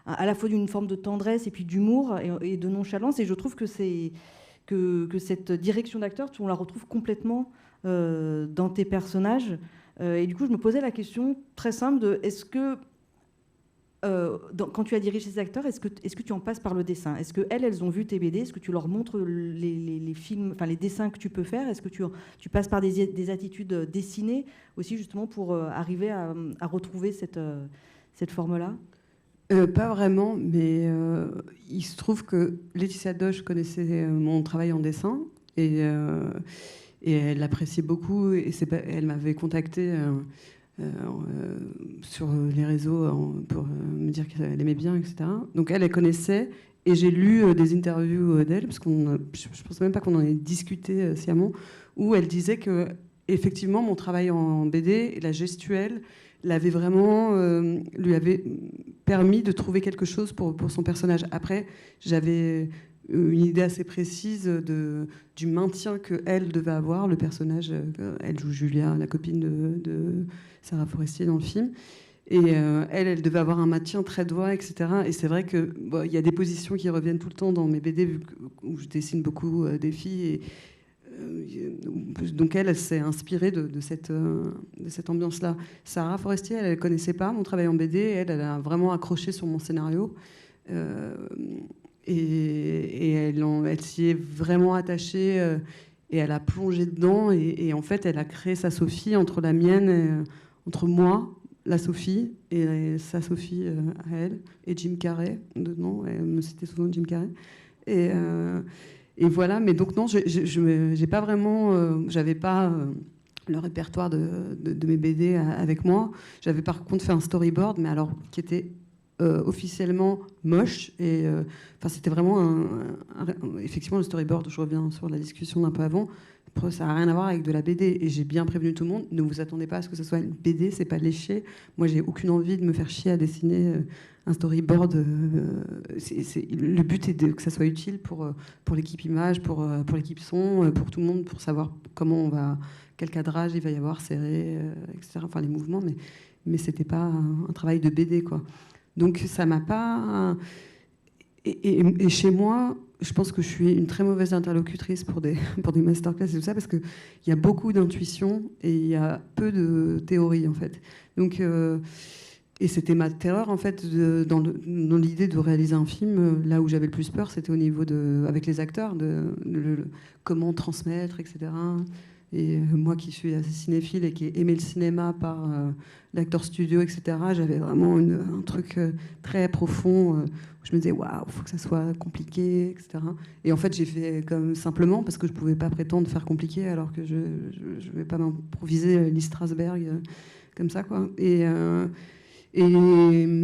à la fois d'une forme de tendresse et puis d'humour et de nonchalance. Et je trouve que cette direction d'acteur, on la retrouve complètement dans tes personnages. Et du coup, je me posais la question très simple de est-ce que quand tu as dirigé ces acteurs, est-ce que tu en passes par le dessin? Est-ce qu'elles ont vu tes BD? Est-ce que tu leur montres les films, enfin les dessins que tu peux faire? Est-ce que tu passes par des attitudes dessinées aussi justement pour arriver à retrouver cette forme-là? Pas vraiment, mais il se trouve que Laetitia Doche connaissait mon travail en dessin et elle l'appréciait beaucoup et elle m'avait contactée sur les réseaux pour me dire qu'elle aimait bien, etc. Donc elle connaissait et j'ai lu des interviews d'elle, parce je ne pense même pas qu'on en ait discuté sciemment, où elle disait que effectivement mon travail en BD et la gestuelle l'avait vraiment, lui avait permis de trouver quelque chose pour son personnage. Après, j'avais une idée assez précise du maintien qu'elle devait avoir, le personnage. Elle joue Julia, la copine de Sarah Forestier dans le film. Et elle devait avoir un maintien très droit, etc. Et c'est vrai qu'il y a des positions qui reviennent tout le temps dans mes BD, où je dessine beaucoup des filles. Et, donc elle s'est inspirée de cette ambiance-là. Sarah Forestier, elle ne connaissait pas mon travail en BD. Elle a vraiment accroché sur mon scénario. Et elle s'y est vraiment attachée. et elle a plongé dedans, et en fait, elle a créé sa Sophie entre la mienne, entre moi, la Sophie, et sa Sophie à elle, et Jim Carrey, dedans, elle me citait souvent Jim Carrey. Et voilà, mais donc non, j'ai pas vraiment, j'avais pas le répertoire de mes BD avec moi. J'avais par contre fait un storyboard, mais alors qui était officiellement moche. Et enfin, c'était vraiment effectivement le storyboard. Je reviens sur la discussion d'un peu avant. Ça n'a rien à voir avec de la BD. Et j'ai bien prévenu tout le monde. Ne vous attendez pas à ce que ce soit une BD. C'est pas léché. Moi, j'ai aucune envie de me faire chier à dessiner un storyboard. Le but est que ça soit utile pour l'équipe image, pour l'équipe son, pour tout le monde, pour savoir comment on va, quel cadrage il va y avoir serré, etc. Enfin, les mouvements. Mais c'était pas un travail de BD, quoi. Donc ça m'a pas... Et chez moi, je pense que je suis une très mauvaise interlocutrice pour des masterclass et tout ça, parce qu'il y a beaucoup d'intuition et il y a peu de théorie, en fait. Donc, et c'était ma terreur, en fait, dans l'idée de réaliser un film. Là où j'avais le plus peur, c'était au niveau avec les acteurs, comment transmettre, etc. Et moi qui suis assez cinéphile et qui ai aimé le cinéma par l'acteur studio, etc., j'avais vraiment un truc très profond où je me disais, waouh, il faut que ça soit compliqué, etc. Et en fait, j'ai fait comme simplement parce que je ne pouvais pas prétendre faire compliqué alors que je ne vais pas m'improviser Lee Strasberg comme ça, quoi. Mais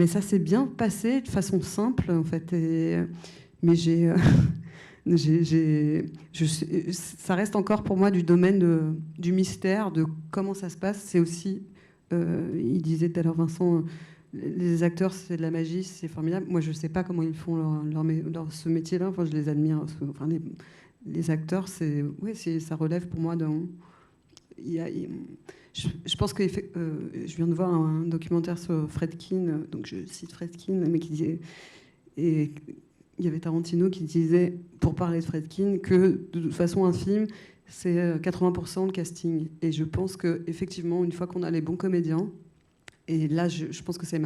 ça s'est bien passé de façon simple, en fait. Mais ça reste encore pour moi du domaine du mystère, de comment ça se passe. C'est aussi, il disait tout à l'heure Vincent, les acteurs c'est de la magie, c'est formidable. Moi je ne sais pas comment ils font ce métier-là, enfin, je les admire. Enfin, les acteurs, ça relève pour moi d'un... Je pense que je viens de voir un documentaire sur Friedkin, donc je cite Friedkin, mais qui disait... Et il y avait Tarantino qui disait, pour parler de Friedkin, que de toute façon un film c'est 80% de casting. Et je pense qu'effectivement, une fois qu'on a les bons comédiens, et là je pense que c'est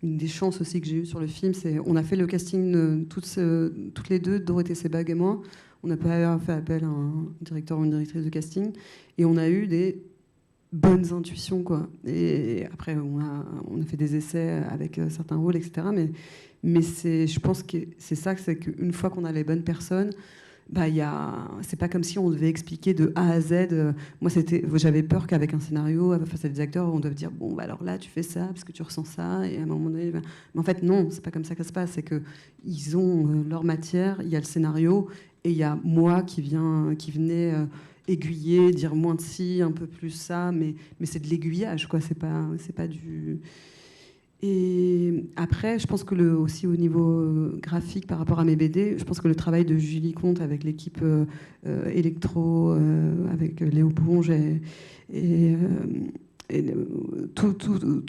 une des chances aussi que j'ai eues sur le film, c'est on a fait le casting toutes les deux, Dorothée Sebag et moi. On n'a pas fait appel à un directeur ou une directrice de casting, et on a eu des bonnes intuitions, quoi. Et après on a fait des essais avec certains rôles, etc. Mais je pense que c'est ça, c'est qu'une fois qu'on a les bonnes personnes, c'est pas comme si on devait expliquer de A à Z. Moi, j'avais peur qu'avec un scénario, face à des acteurs, on doit dire bon, alors là, tu fais ça parce que tu ressens ça, et à un moment donné, mais en fait, non, c'est pas comme ça que ça se passe. C'est que ils ont leur matière, il y a le scénario, et il y a moi qui venais aiguiller, dire moins de ci, un peu plus ça, mais c'est de l'aiguillage, quoi. C'est pas du... Et après, je pense que aussi au niveau graphique par rapport à mes BD, je pense que le travail de Julie Comte avec l'équipe Electro, avec Léo Ponge et tout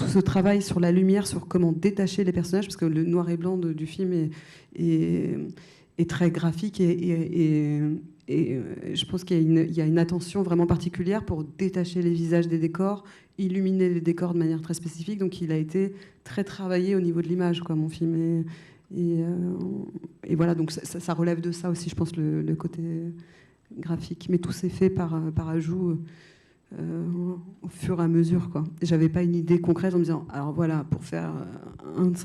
ce travail sur la lumière, sur comment détacher les personnages, parce que le noir et blanc du film est très graphique et je pense qu'il y a une attention vraiment particulière pour détacher les visages des décors, illuminer les décors de manière très spécifique. Donc il a été très travaillé au niveau de l'image, quoi, mon film. Et voilà, donc ça relève de ça aussi, je pense, le côté graphique. Mais tout s'est fait par ajout au fur et à mesure, quoi. J'avais pas une idée concrète en me disant, alors voilà, pour faire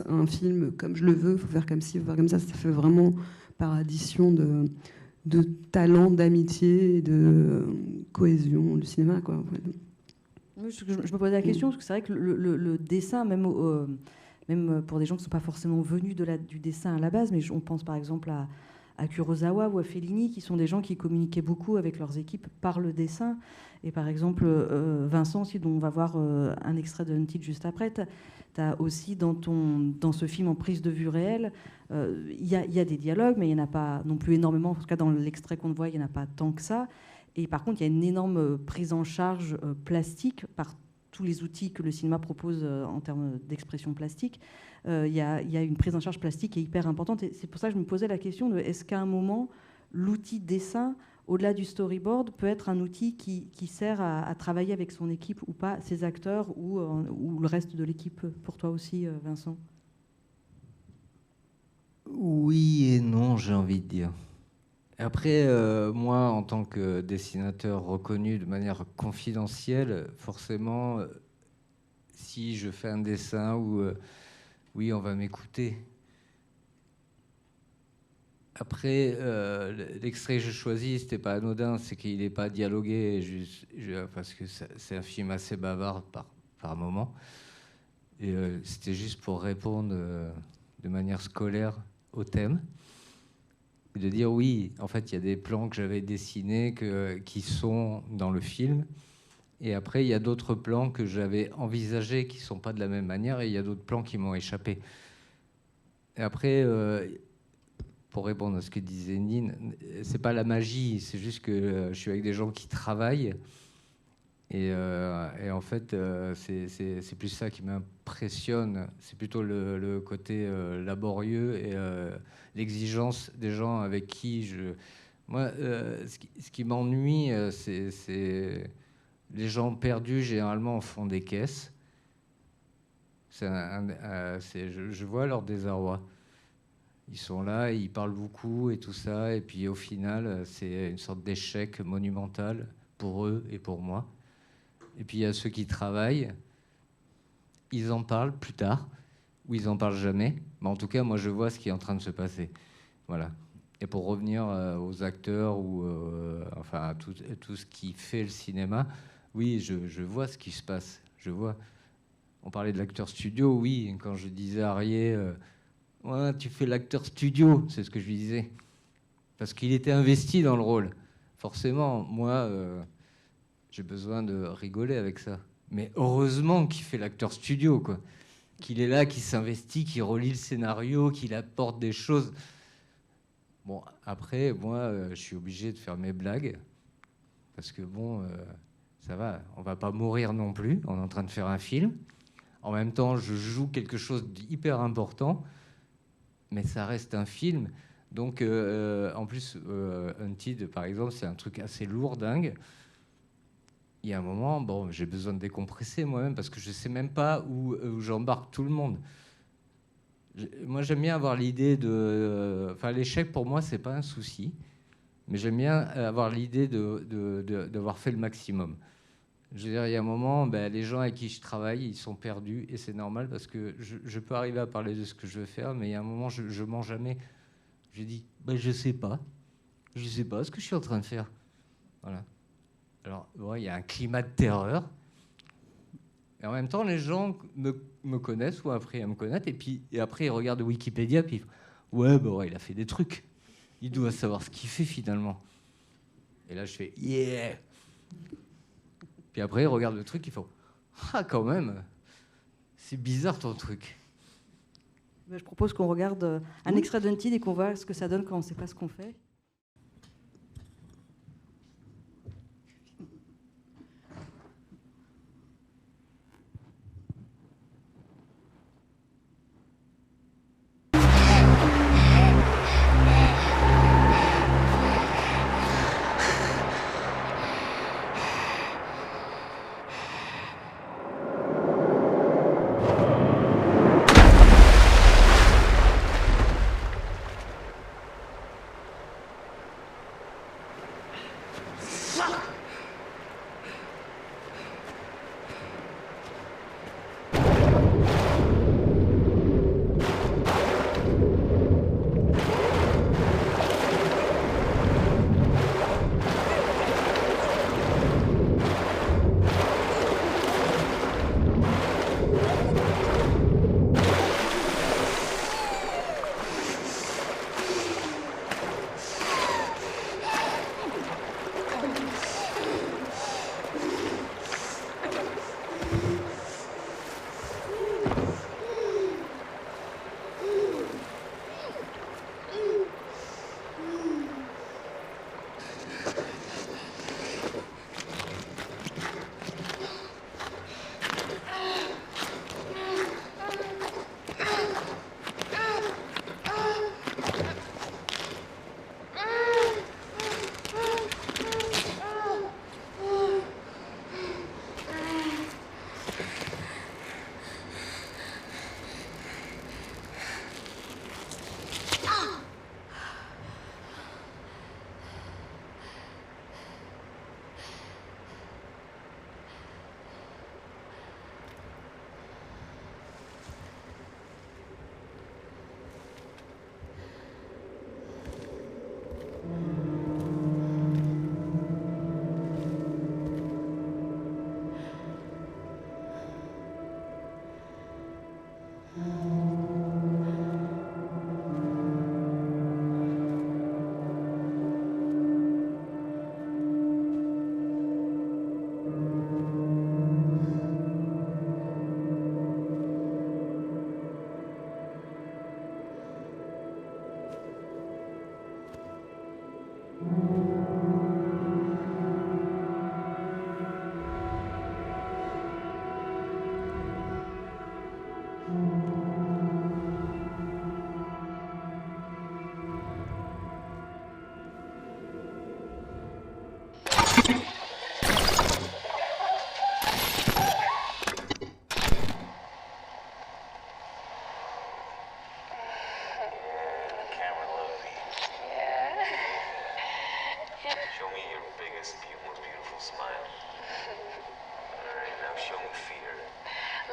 un film comme je le veux, il faut faire comme ci, il faut faire comme ça. Ça fait vraiment par addition de talent, d'amitié et de cohésion du cinéma, quoi. Je me posais la question, parce que c'est vrai que le dessin, même pour des gens qui ne sont pas forcément venus du dessin à la base, mais on pense par exemple à Kurosawa ou à Fellini, qui sont des gens qui communiquaient beaucoup avec leurs équipes par le dessin. Et par exemple, Vincent, aussi, dont on va voir un extrait de Hunted juste après, tu as aussi dans ce film en prise de vue réelle, il y a des dialogues, mais il n'y en a pas non plus énormément. En tout cas, dans l'extrait qu'on voit, il n'y en a pas tant que ça. Et par contre, il y a une énorme prise en charge plastique par tous les outils que le cinéma propose en termes d'expression plastique. Il y a une prise en charge plastique qui est hyper importante. Et c'est pour ça que je me posais la question de est-ce qu'à un moment, l'outil dessin, au-delà du storyboard, peut être un outil qui sert à travailler avec son équipe ou pas, ses acteurs ou le reste de l'équipe, pour toi aussi, Vincent? Oui et non, j'ai envie de dire. Après, moi, en tant que dessinateur reconnu de manière confidentielle, forcément, si je fais un dessin où, oui, on va m'écouter. Après, l'extrait que je choisis, c'était pas anodin, c'est qu'il n'est pas dialogué, parce que c'est un film assez bavard par moment. Et c'était juste pour répondre de manière scolaire au thème. Et de dire oui, en fait, il y a des plans que j'avais dessinés qui sont dans le film. Et après, il y a d'autres plans que j'avais envisagés qui ne sont pas de la même manière. Et il y a d'autres plans qui m'ont échappé. Et après, pour répondre à ce que disait Nine, c'est pas la magie, c'est juste que je suis avec des gens qui travaillent. Et en fait, c'est plus ça qui m'impressionne. C'est plutôt le côté laborieux et l'exigence des gens avec qui je... Moi, ce qui m'ennuie, c'est les gens perdus, généralement, au fond des caisses. Je vois leur désarroi. Ils sont là, ils parlent beaucoup et tout ça. Et puis, au final, c'est une sorte d'échec monumental pour eux et pour moi. Et puis il y a ceux qui travaillent, ils en parlent plus tard, ou ils en parlent jamais. Mais en tout cas, moi, je vois ce qui est en train de se passer. Voilà. Et pour revenir aux acteurs ou enfin à tout ce qui fait le cinéma, oui, je vois ce qui se passe. Je vois. On parlait de l'acteur studio, oui. Quand je disais à Arié, ouais, tu fais l'acteur studio, c'est ce que je lui disais, parce qu'il était investi dans le rôle. Forcément, moi. J'ai besoin de rigoler avec ça. Mais heureusement qu'il fait l'acteur studio, quoi. Qu'il est là, qu'il s'investit, qu'il relit le scénario, qu'il apporte des choses. Bon, après, moi, je suis obligé de faire mes blagues. Parce que, bon, ça va, on va pas mourir non plus. On est en train de faire un film. En même temps, je joue quelque chose d'hyper important. Mais ça reste un film. Donc, en plus, Hunted, par exemple, c'est un truc assez lourd, dingue. Il y a un moment, bon, j'ai besoin de décompresser moi-même parce que je ne sais même pas où j'embarque tout le monde. Moi, j'aime bien avoir l'idée de... Enfin, l'échec, pour moi, ce n'est pas un souci. Mais j'aime bien avoir l'idée d'avoir fait le maximum. Je veux dire, il y a un moment, ben, les gens avec qui je travaille, ils sont perdus. Et c'est normal parce que je peux arriver à parler de ce que je veux faire, mais il y a un moment, je ne mens jamais. Je dis, ben, je ne sais pas. Je ne sais pas ce que je suis en train de faire. Voilà. Alors, ouais, il y a un climat de terreur. Et en même temps, les gens me connaissent ou après à me connaître. Et après, ils regardent Wikipédia. Puis, ouais, bah ouais, il a fait des trucs. Il doit savoir ce qu'il fait finalement. Et là, je fais yeah. Puis après, ils regardent le truc. Ils font ah, quand même, c'est bizarre ton truc. Je propose qu'on regarde un extrait d'Unted et qu'on voit ce que ça donne quand on ne sait pas ce qu'on fait.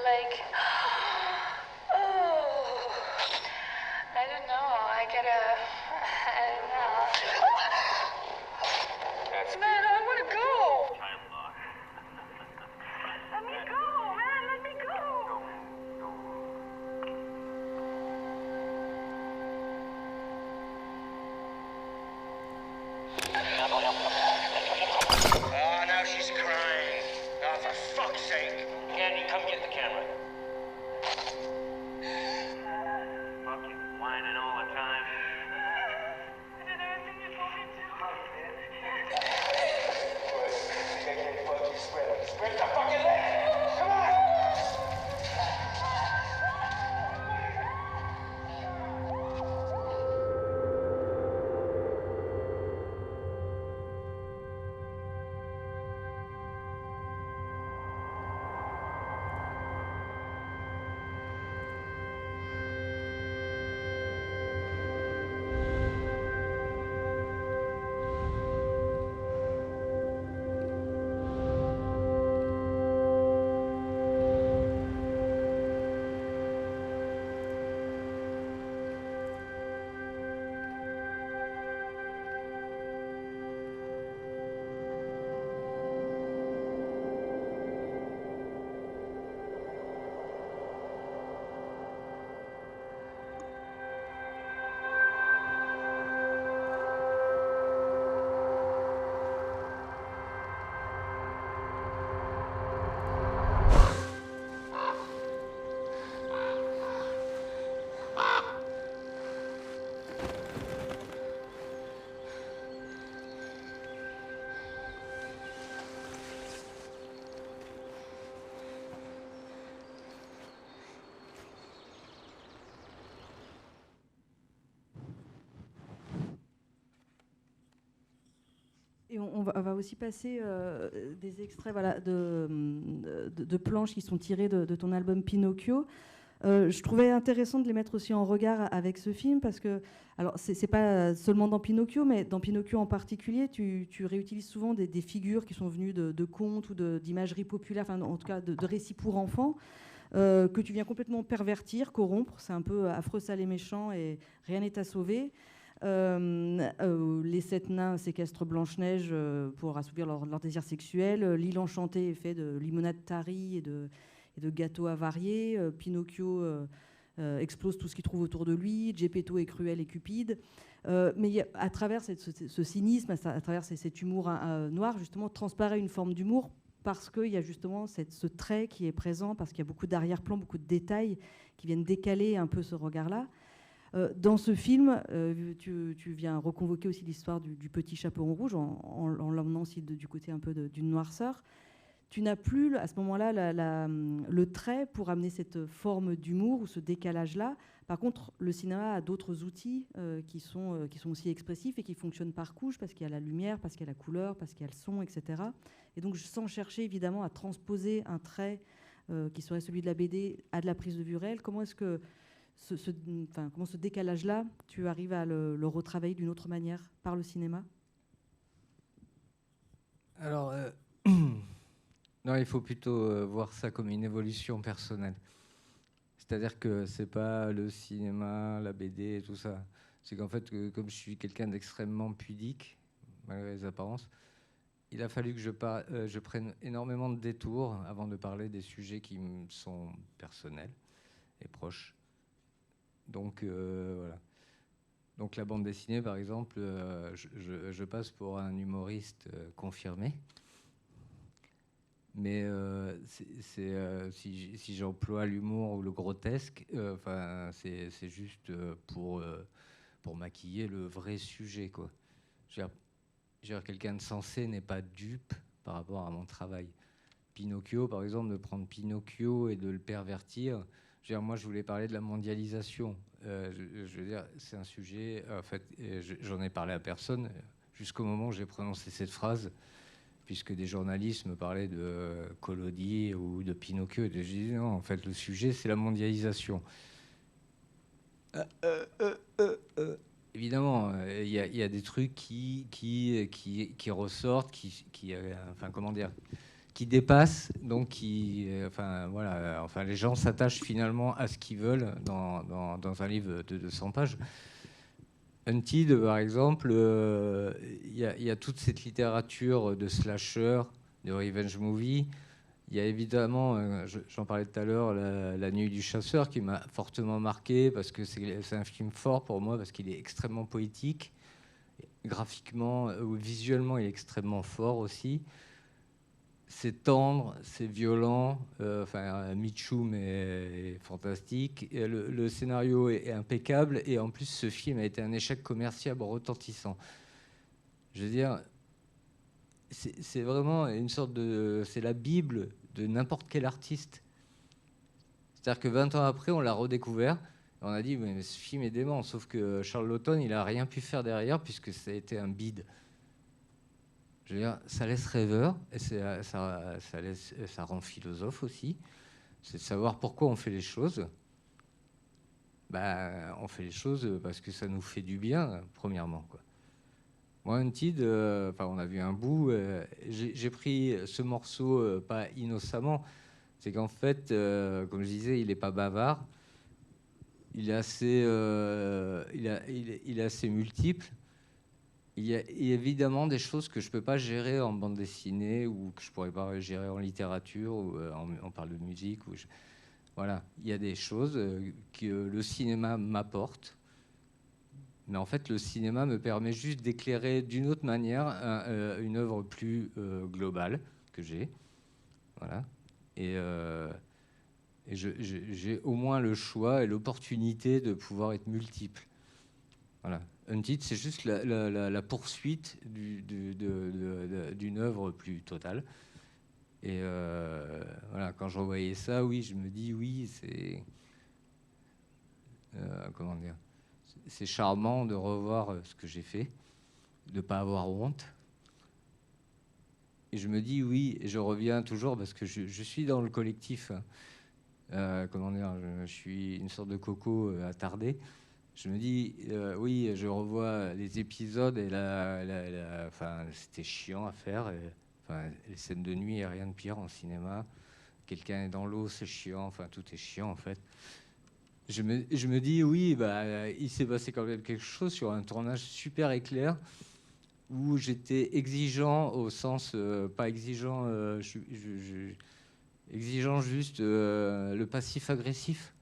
like, oh, I don't know. I don't know. Man, I want to go. Let me go, man. Let me go. Oh, now she's crying. Oh, for fuck's sake. Candy, come get the camera. Fucking whining all the time. I did everything you told me to. Spread the fucking leg! Come on! Et on va aussi passer des extraits de planches qui sont tirées de ton album Pinocchio. Je trouvais intéressant de les mettre aussi en regard avec ce film parce que, alors c'est pas seulement dans Pinocchio, mais dans Pinocchio en particulier, tu réutilises souvent des figures qui sont venues de contes ou d'imagerie populaire, enfin en tout cas de récits pour enfants, que tu viens complètement pervertir, corrompre. C'est un peu affreux, sale et méchant et rien n'est à sauver. Les 7 nains séquestrent Blanche-Neige pour assouvir leur désir sexuel. L'île enchantée est faite de limonade tarie et de gâteaux avariés. Pinocchio explose tout ce qu'il trouve autour de lui. Geppetto est cruel et cupide. Mais à travers ce cynisme, à travers cet humour noir, justement, transparaît une forme d'humour parce qu'il y a justement ce trait qui est présent, parce qu'il y a beaucoup d'arrière-plan, beaucoup de détails qui viennent décaler un peu ce regard-là. Dans ce film, tu viens reconvoquer aussi l'histoire du petit chaperon rouge en l'emmenant aussi du côté un peu d'une noirceur. Tu n'as plus à ce moment-là le trait pour amener cette forme d'humour ou ce décalage-là. Par contre, le cinéma a d'autres outils qui sont aussi expressifs et qui fonctionnent par couche parce qu'il y a la lumière, parce qu'il y a la couleur, parce qu'il y a le son, etc. Et donc, sans chercher évidemment à transposer un trait qui serait celui de la BD à de la prise de vue réelle, comment est-ce que comment ce décalage-là, tu arrives à le retravailler d'une autre manière par le cinéma ? Alors, non, il faut plutôt voir ça comme une évolution personnelle. C'est-à-dire que c'est pas le cinéma, la BD et tout ça. C'est qu'en fait, comme je suis quelqu'un d'extrêmement pudique, malgré les apparences, il a fallu que je prenne énormément de détours avant de parler des sujets qui me sont personnels et proches. Donc voilà. Donc la bande dessinée, par exemple, je passe pour un humoriste confirmé. Mais si j'emploie l'humour ou le grotesque, c'est juste pour maquiller le vrai sujet, quoi. Je veux dire, quelqu'un de sensé n'est pas dupe par rapport à mon travail. Pinocchio, par exemple, de prendre Pinocchio et de le pervertir. Moi, je voulais parler de la mondialisation. Je veux dire, c'est un sujet... En fait, j'en ai parlé à personne jusqu'au moment où j'ai prononcé cette phrase, puisque des journalistes me parlaient de Collodi ou de Pinocchio. Et je disais, non, en fait, le sujet, c'est la mondialisation. Évidemment, il y a des trucs qui ressortent, qui dépasse, donc enfin, les gens s'attachent finalement à ce qu'ils veulent dans un livre de 200 pages. Hunted, par exemple, il y a toute cette littérature de slasher, de revenge movie. Il y a évidemment, j'en parlais tout à l'heure, la Nuit du chasseur qui m'a fortement marqué parce que c'est un film fort pour moi parce qu'il est extrêmement poétique, graphiquement, visuellement, il est extrêmement fort aussi. C'est tendre, c'est violent. Mitchum est fantastique. Et le scénario est impeccable. Et en plus, ce film a été un échec commercial retentissant. Je veux dire, c'est vraiment une sorte de... C'est la Bible de n'importe quel artiste. C'est-à-dire que 20 ans après, on l'a redécouvert. On a dit, mais ce film est dément. Sauf que Charles Laughton, il n'a rien pu faire derrière puisque ça a été un bide. Je veux dire, ça laisse rêveur et ça rend philosophe aussi. C'est de savoir pourquoi on fait les choses. On fait les choses parce que ça nous fait du bien, premièrement, quoi. Moi, Hunted, on a vu un bout. J'ai pris ce morceau pas innocemment. C'est qu'en fait, comme je disais, il n'est pas bavard. Il est assez multiple. Il y a évidemment des choses que je ne peux pas gérer en bande dessinée ou que je ne pourrais pas gérer en littérature. Ou, on parle de musique. Voilà. Il y a des choses que le cinéma m'apporte. Mais en fait, le cinéma me permet juste d'éclairer d'une autre manière une œuvre plus globale que j'ai. Voilà. Et j'ai au moins le choix et l'opportunité de pouvoir être multiple. Voilà. Hunted, c'est juste la poursuite d'une œuvre plus totale. Et voilà, quand je revoyais ça, oui, je me dis, oui, c'est... comment dire ? C'est charmant de revoir ce que j'ai fait, de ne pas avoir honte. Et je me dis, oui, et je reviens toujours parce que je suis dans le collectif. Comment dire, je suis une sorte de coco attardé. Je me dis, oui, je revois les épisodes et c'était chiant à faire. Les scènes de nuit, il n'y a rien de pire en cinéma. Quelqu'un est dans l'eau, c'est chiant. Enfin, tout est chiant, en fait. Je me dis, oui, il s'est passé quand même quelque chose sur un tournage super éclair où j'étais exigeant au sens, pas exigeant, exigeant juste le passif agressif.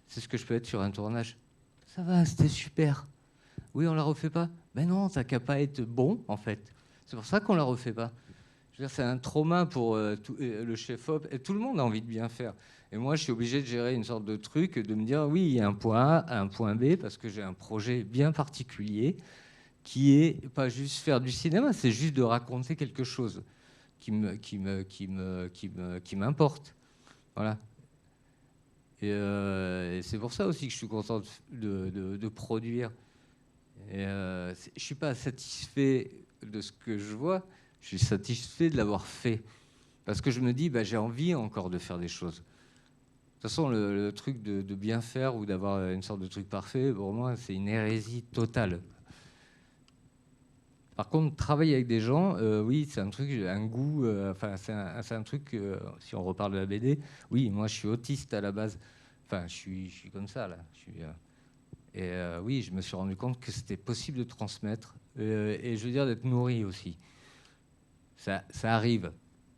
C'est ce que je peux être sur un tournage. Ça va, c'était super. Oui, on la refait pas. Ben non, t'as qu'à pas être bon, en fait. C'est pour ça qu'on la refait pas. Je veux dire, c'est un trauma pour le chef-op. Et tout le monde a envie de bien faire. Et moi, je suis obligé de gérer une sorte de truc, de me dire, oui, il y a un point A, un point B, parce que j'ai un projet bien particulier qui est pas juste faire du cinéma, c'est juste de raconter quelque chose qui m'importe. Voilà. Et c'est pour ça aussi que je suis content de produire. Et je ne suis pas satisfait de ce que je vois, je suis satisfait de l'avoir fait. Parce que je me dis, j'ai envie encore de faire des choses. De toute façon, le truc de bien faire ou d'avoir une sorte de truc parfait, pour moi, c'est une hérésie totale. Par contre, travailler avec des gens, oui, c'est un truc, un goût. C'est un truc. Si on reparle de la BD, oui, moi, je suis autiste à la base. Enfin, je suis comme ça là. Oui, je me suis rendu compte que c'était possible de transmettre et je veux dire d'être nourri aussi. Ça arrive,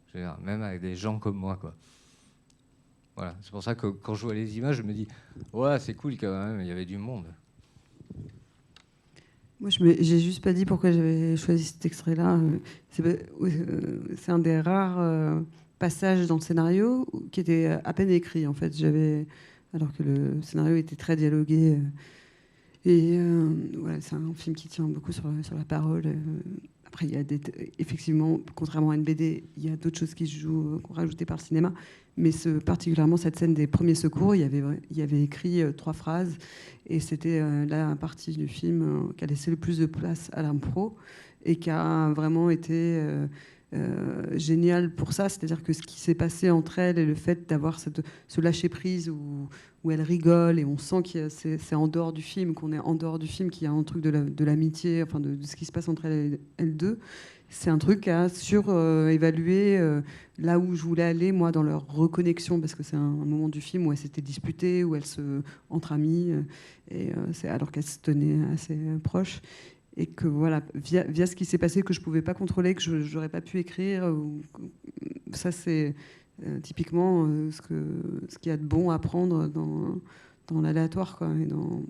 je veux dire, même avec des gens comme moi, quoi. Voilà, c'est pour ça que quand je vois les images, je me dis, ouais, c'est cool quand même. Il y avait du monde. Moi, j'ai juste pas dit pourquoi j'avais choisi cet extrait-là. C'est un des rares passages dans le scénario qui était à peine écrit, en fait. Alors que le scénario était très dialogué. Voilà, c'est un film qui tient beaucoup sur la parole. Après, il y a effectivement, contrairement à une BD, il y a d'autres choses qui se jouent, qu'on rajoutées par le cinéma. Mais particulièrement cette scène des premiers secours, il y avait écrit 3 phrases. Et c'était la partie du film qui a laissé le plus de place à l'impro et qui a vraiment été génial pour ça. C'est-à-dire que ce qui s'est passé entre elles et le fait d'avoir ce lâcher-prise où elles rigolent et on sent que c'est en dehors du film, qu'on est en dehors du film, qu'il y a un truc de l'amitié, enfin de ce qui se passe entre elles deux. c'est un truc à surévaluer là où je voulais aller, moi, dans leur reconnexion, parce que c'est un moment du film où elles s'étaient disputées, où entre amies, alors qu'elles se tenaient assez proches. Et que voilà, via ce qui s'est passé, que je ne pouvais pas contrôler, que je n'aurais pas pu écrire, ça c'est typiquement ce qu'il y a de bon à prendre dans l'aléatoire, quoi, et dans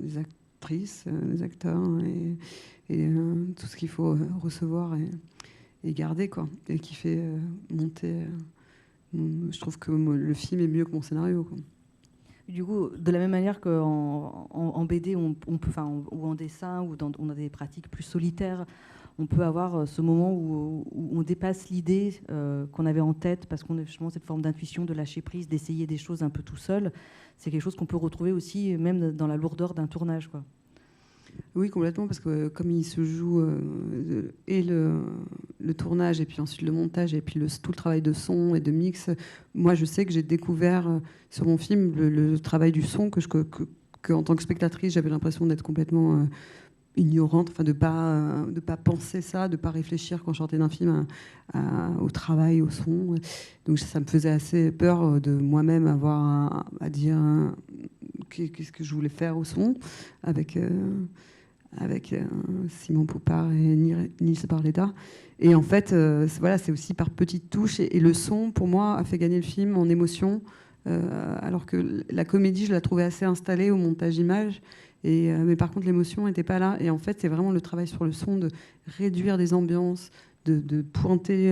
les actrices, les acteurs, et tout ce qu'il faut recevoir et garder, quoi, et qui fait monter. Je trouve que le film est mieux que mon scénario, quoi. Du coup, de la même manière qu'en BD on peut, ou en dessin, ou on a des pratiques plus solitaires, on peut avoir ce moment où on dépasse l'idée qu'on avait en tête, parce qu'on a justement cette forme d'intuition, de lâcher prise, d'essayer des choses un peu tout seul. C'est quelque chose qu'on peut retrouver aussi même dans la lourdeur d'un tournage, quoi. Oui, complètement, parce que comme il se joue et le tournage, et puis ensuite le montage, et puis tout le travail de son et de mix, moi je sais que j'ai découvert sur mon film le travail du son que en tant que spectatrice, j'avais l'impression d'être complètement ignorante, enfin de pas penser ça, de pas réfléchir quand je sortais d'un film au travail, au son. Donc ça me faisait assez peur de moi-même avoir à dire qu'est-ce que je voulais faire au son avec Simon Poupart et Nils Barletta. Et en fait, voilà, c'est aussi par petites touches. Et le son, pour moi, a fait gagner le film en émotion, alors que la comédie, je la trouvais assez installée au montage image. Mais par contre, l'émotion n'était pas là. Et en fait, c'est vraiment le travail sur le son, de réduire des ambiances, de pointer,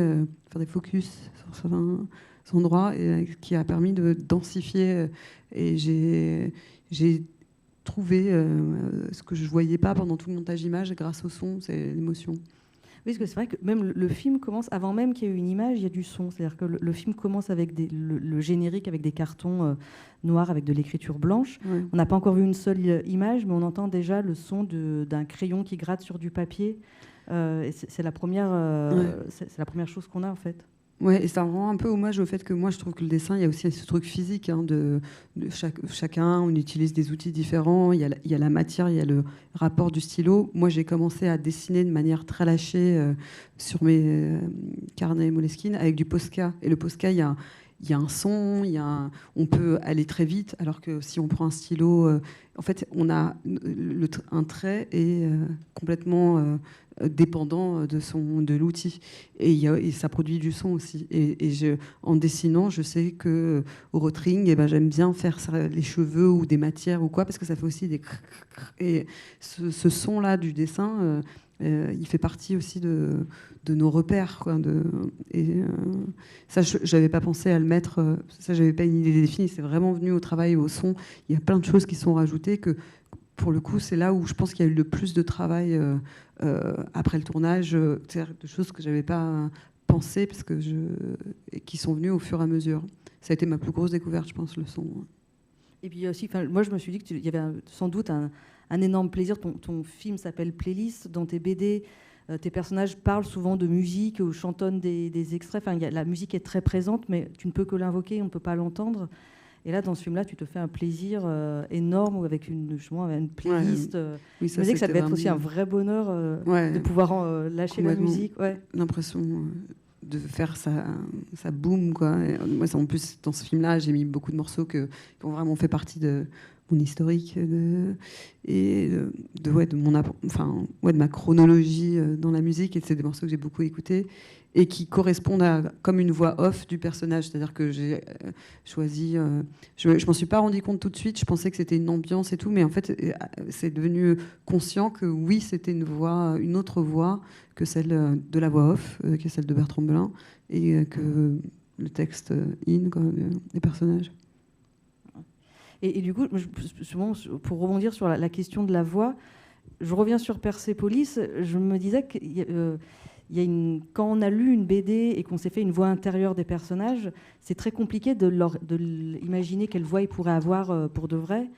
faire des focus sur certains endroits, qui a permis de densifier. Et j'ai trouvé ce que je ne voyais pas pendant tout le montage image grâce au son, c'est l'émotion. Oui, parce que c'est vrai que même le film commence, avant même qu'il y ait une image, il y a du son. C'est-à-dire que le film commence avec le générique, avec des cartons noirs, avec de l'écriture blanche. Ouais. On n'a pas encore vu une seule image, mais on entend déjà le son d'un crayon qui gratte sur du papier. C'est la première chose qu'on a, en fait. Ouais, et ça rend un peu hommage au fait que moi, je trouve que le dessin, il y a aussi ce truc physique, hein, chacun, on utilise des outils différents, il y a la matière, il y a le rapport du stylo. Moi, j'ai commencé à dessiner de manière très lâchée sur mes carnets Moleskine avec du Posca. Et le Posca, il y a un son, on peut aller très vite, alors que si on prend un stylo, en fait, on a un trait est complètement dépendant de l'outil, et ça produit du son aussi. En dessinant, je sais que au rotring, j'aime bien faire les cheveux ou des matières ou quoi, parce que ça fait aussi des et ce son-là du dessin. Il fait partie aussi de nos repères, quoi, ça, j'avais pas pensé à le mettre. Ça, j'avais pas une idée définie. C'est vraiment venu au travail, au son. Il y a plein de choses qui sont rajoutées que, pour le coup, c'est là où je pense qu'il y a eu le plus de travail après le tournage, de choses que j'avais pas pensé, parce que qui sont venues au fur et à mesure. Ça a été ma plus grosse découverte, je pense, le son. Et puis aussi, moi, je me suis dit qu'il y avait sans doute un énorme plaisir. Ton film s'appelle Playlist. Dans tes BD, tes personnages parlent souvent de musique ou chantonnent des extraits. Enfin, la musique est très présente, mais tu ne peux que l'invoquer, on ne peut pas l'entendre. Et là, dans ce film-là, tu te fais un plaisir énorme avec une playlist. Oui, je me disais que ça devait être aussi un vrai bonheur de pouvoir lâcher la musique. Ouais. L'impression de faire ça boum, quoi. Et moi, en plus, dans ce film-là, j'ai mis beaucoup de morceaux qui ont vraiment fait partie de mon historique de ma chronologie dans la musique, et c'est des morceaux que j'ai beaucoup écoutés et qui correspondent comme une voix off du personnage. C'est-à-dire que j'ai choisi... je m'en suis pas rendu compte tout de suite, je pensais que c'était une ambiance et tout, mais en fait, c'est devenu conscient que oui, c'était une autre voix que celle de la voix off, qui est celle de Bertrand Belin, et que le texte des personnages. Et du coup, pour rebondir sur la question de la voix, je reviens sur Persépolis. Je me disais qu'il quand on a lu une BD et qu'on s'est fait une voix intérieure des personnages, c'est très compliqué de imaginer quelle voix ils pourraient avoir pour de vrai.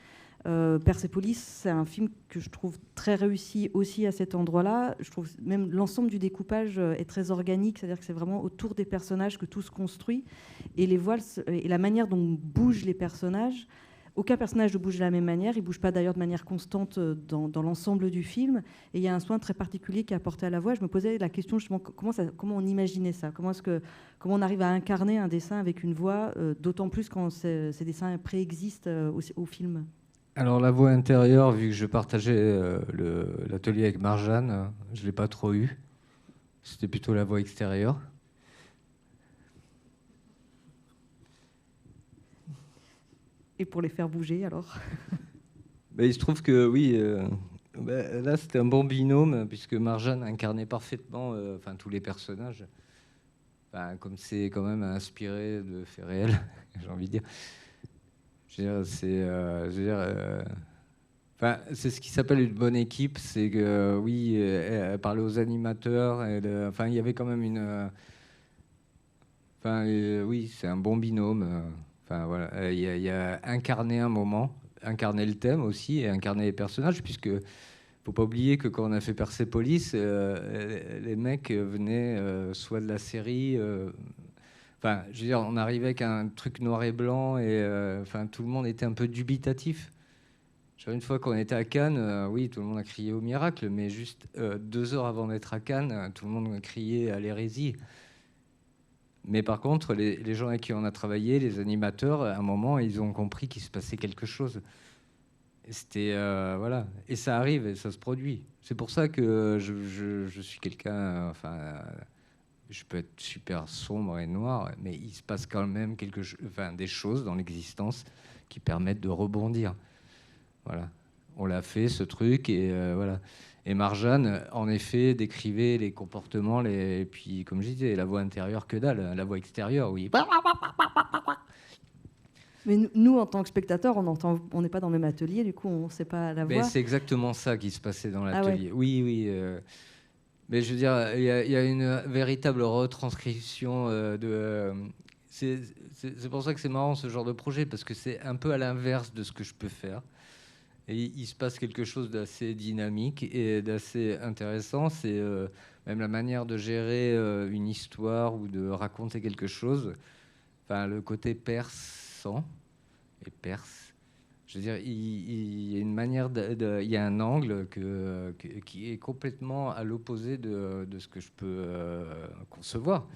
Persépolis, c'est un film que je trouve très réussi aussi à cet endroit-là. Je trouve même l'ensemble du découpage est très organique, c'est-à-dire que c'est vraiment autour des personnages que tout se construit. Et les voix et la manière dont bougent les personnages aucun personnage ne bouge de la même manière, il ne bouge pas d'ailleurs de manière constante dans l'ensemble du film, et il y a un soin très particulier qui est apporté à la voix. Je me posais la question justement, comment on imaginait ça, comment on arrive à incarner un dessin avec une voix, d'autant plus quand ces dessins préexistent au film. Alors la voix intérieure, vu que je partageais l'atelier avec Marjane, je ne l'ai pas trop eu. C'était plutôt la voix extérieure. Et pour les faire bouger, alors? Il se trouve que oui, là c'était un bon binôme, puisque Marjane incarnait parfaitement tous les personnages. Comme c'est quand même inspiré de faits réels, j'ai envie de dire. C'est ce qui s'appelle une bonne équipe, c'est que oui, elle parlait aux animateurs, il y avait quand même une... oui, c'est un bon binôme. Voilà, il y a incarné un moment, incarné le thème aussi, et incarné les personnages, puisque faut pas oublier que quand on a fait Persepolis, les mecs venaient soit de la série... je veux dire, on arrivait avec un truc noir et blanc, et tout le monde était un peu dubitatif. Une fois qu'on était à Cannes, oui, tout le monde a crié au miracle, mais juste 2 heures avant d'être à Cannes, tout le monde criait à l'hérésie. Mais par contre, les gens avec qui on a travaillé, les animateurs, à un moment, ils ont compris qu'il se passait quelque chose. C'était voilà, et ça arrive, et ça se produit. C'est pour ça que je suis quelqu'un, je peux être super sombre et noir, mais il se passe quand même des choses dans l'existence qui permettent de rebondir. Voilà, on l'a fait ce truc, et voilà. Et Marjane, en effet, décrivait les comportements, et puis, comme je disais, la voix intérieure, que dalle. La voix extérieure, oui. Mais nous, en tant que spectateurs, on n'est pas dans le même atelier, du coup, on ne sait pas la voix. C'est exactement ça qui se passait dans l'atelier. Ah ouais. Oui. Mais je veux dire, il y a une véritable retranscription c'est pour ça que c'est marrant, ce genre de projet, parce que c'est un peu à l'inverse de ce que je peux faire. Et il se passe quelque chose d'assez dynamique et d'assez intéressant. C'est même la manière de gérer une histoire ou de raconter quelque chose. Le côté perçant et perse. Je veux dire, il y a une manière, il y a un angle qui est complètement à l'opposé de ce que je peux concevoir.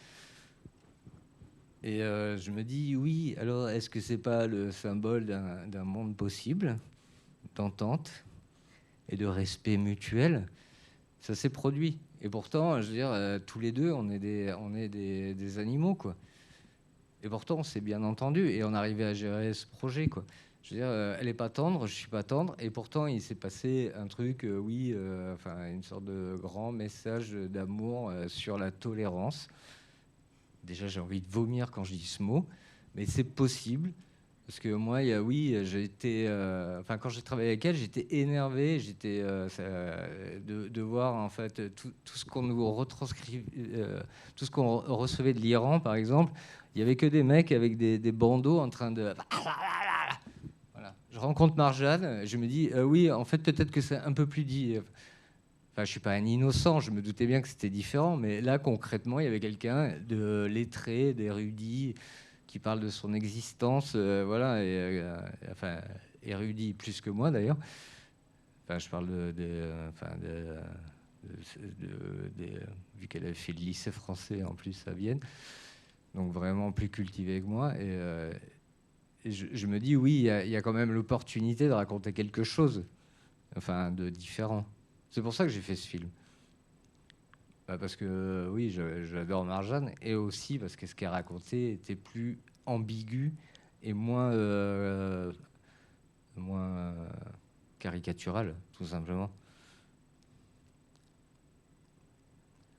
Et je me dis, oui, alors est-ce que c'est pas le symbole d'un monde possible, d'entente et de respect mutuel? Ça s'est produit. Et pourtant, je veux dire, tous les deux, on est des animaux, quoi. Et pourtant, on s'est bien entendu et on arrivait à gérer ce projet, quoi. Je veux dire, elle n'est pas tendre, je suis pas tendre, et pourtant, il s'est passé un truc, une sorte de grand message d'amour sur la tolérance. Déjà, j'ai envie de vomir quand je dis ce mot, mais c'est possible. Parce que moi, j'ai été... quand j'ai travaillé avec elle, j'étais énervé, de voir en fait tout ce qu'on nous retranscrit, tout ce qu'on recevait de l'Iran, par exemple. Il y avait que des mecs avec des bandeaux en train de... Voilà. Je rencontre Marjane, je me dis, oui, en fait, peut-être que c'est un peu plus dit. Je suis pas un innocent, je me doutais bien que c'était différent, mais là, concrètement, il y avait quelqu'un de lettré, d'érudit, qui parle de son existence, érudit plus que moi d'ailleurs. Je parle vu qu'elle avait fait le lycée français en plus à Vienne, donc vraiment plus cultivée que moi. Et je me dis, oui, il y a quand même l'opportunité de raconter quelque chose, de différent. C'est pour ça que j'ai fait ce film. Parce que oui, j'adore Marjane, et aussi parce que ce qu'elle racontait était plus ambigu et moins caricatural, tout simplement.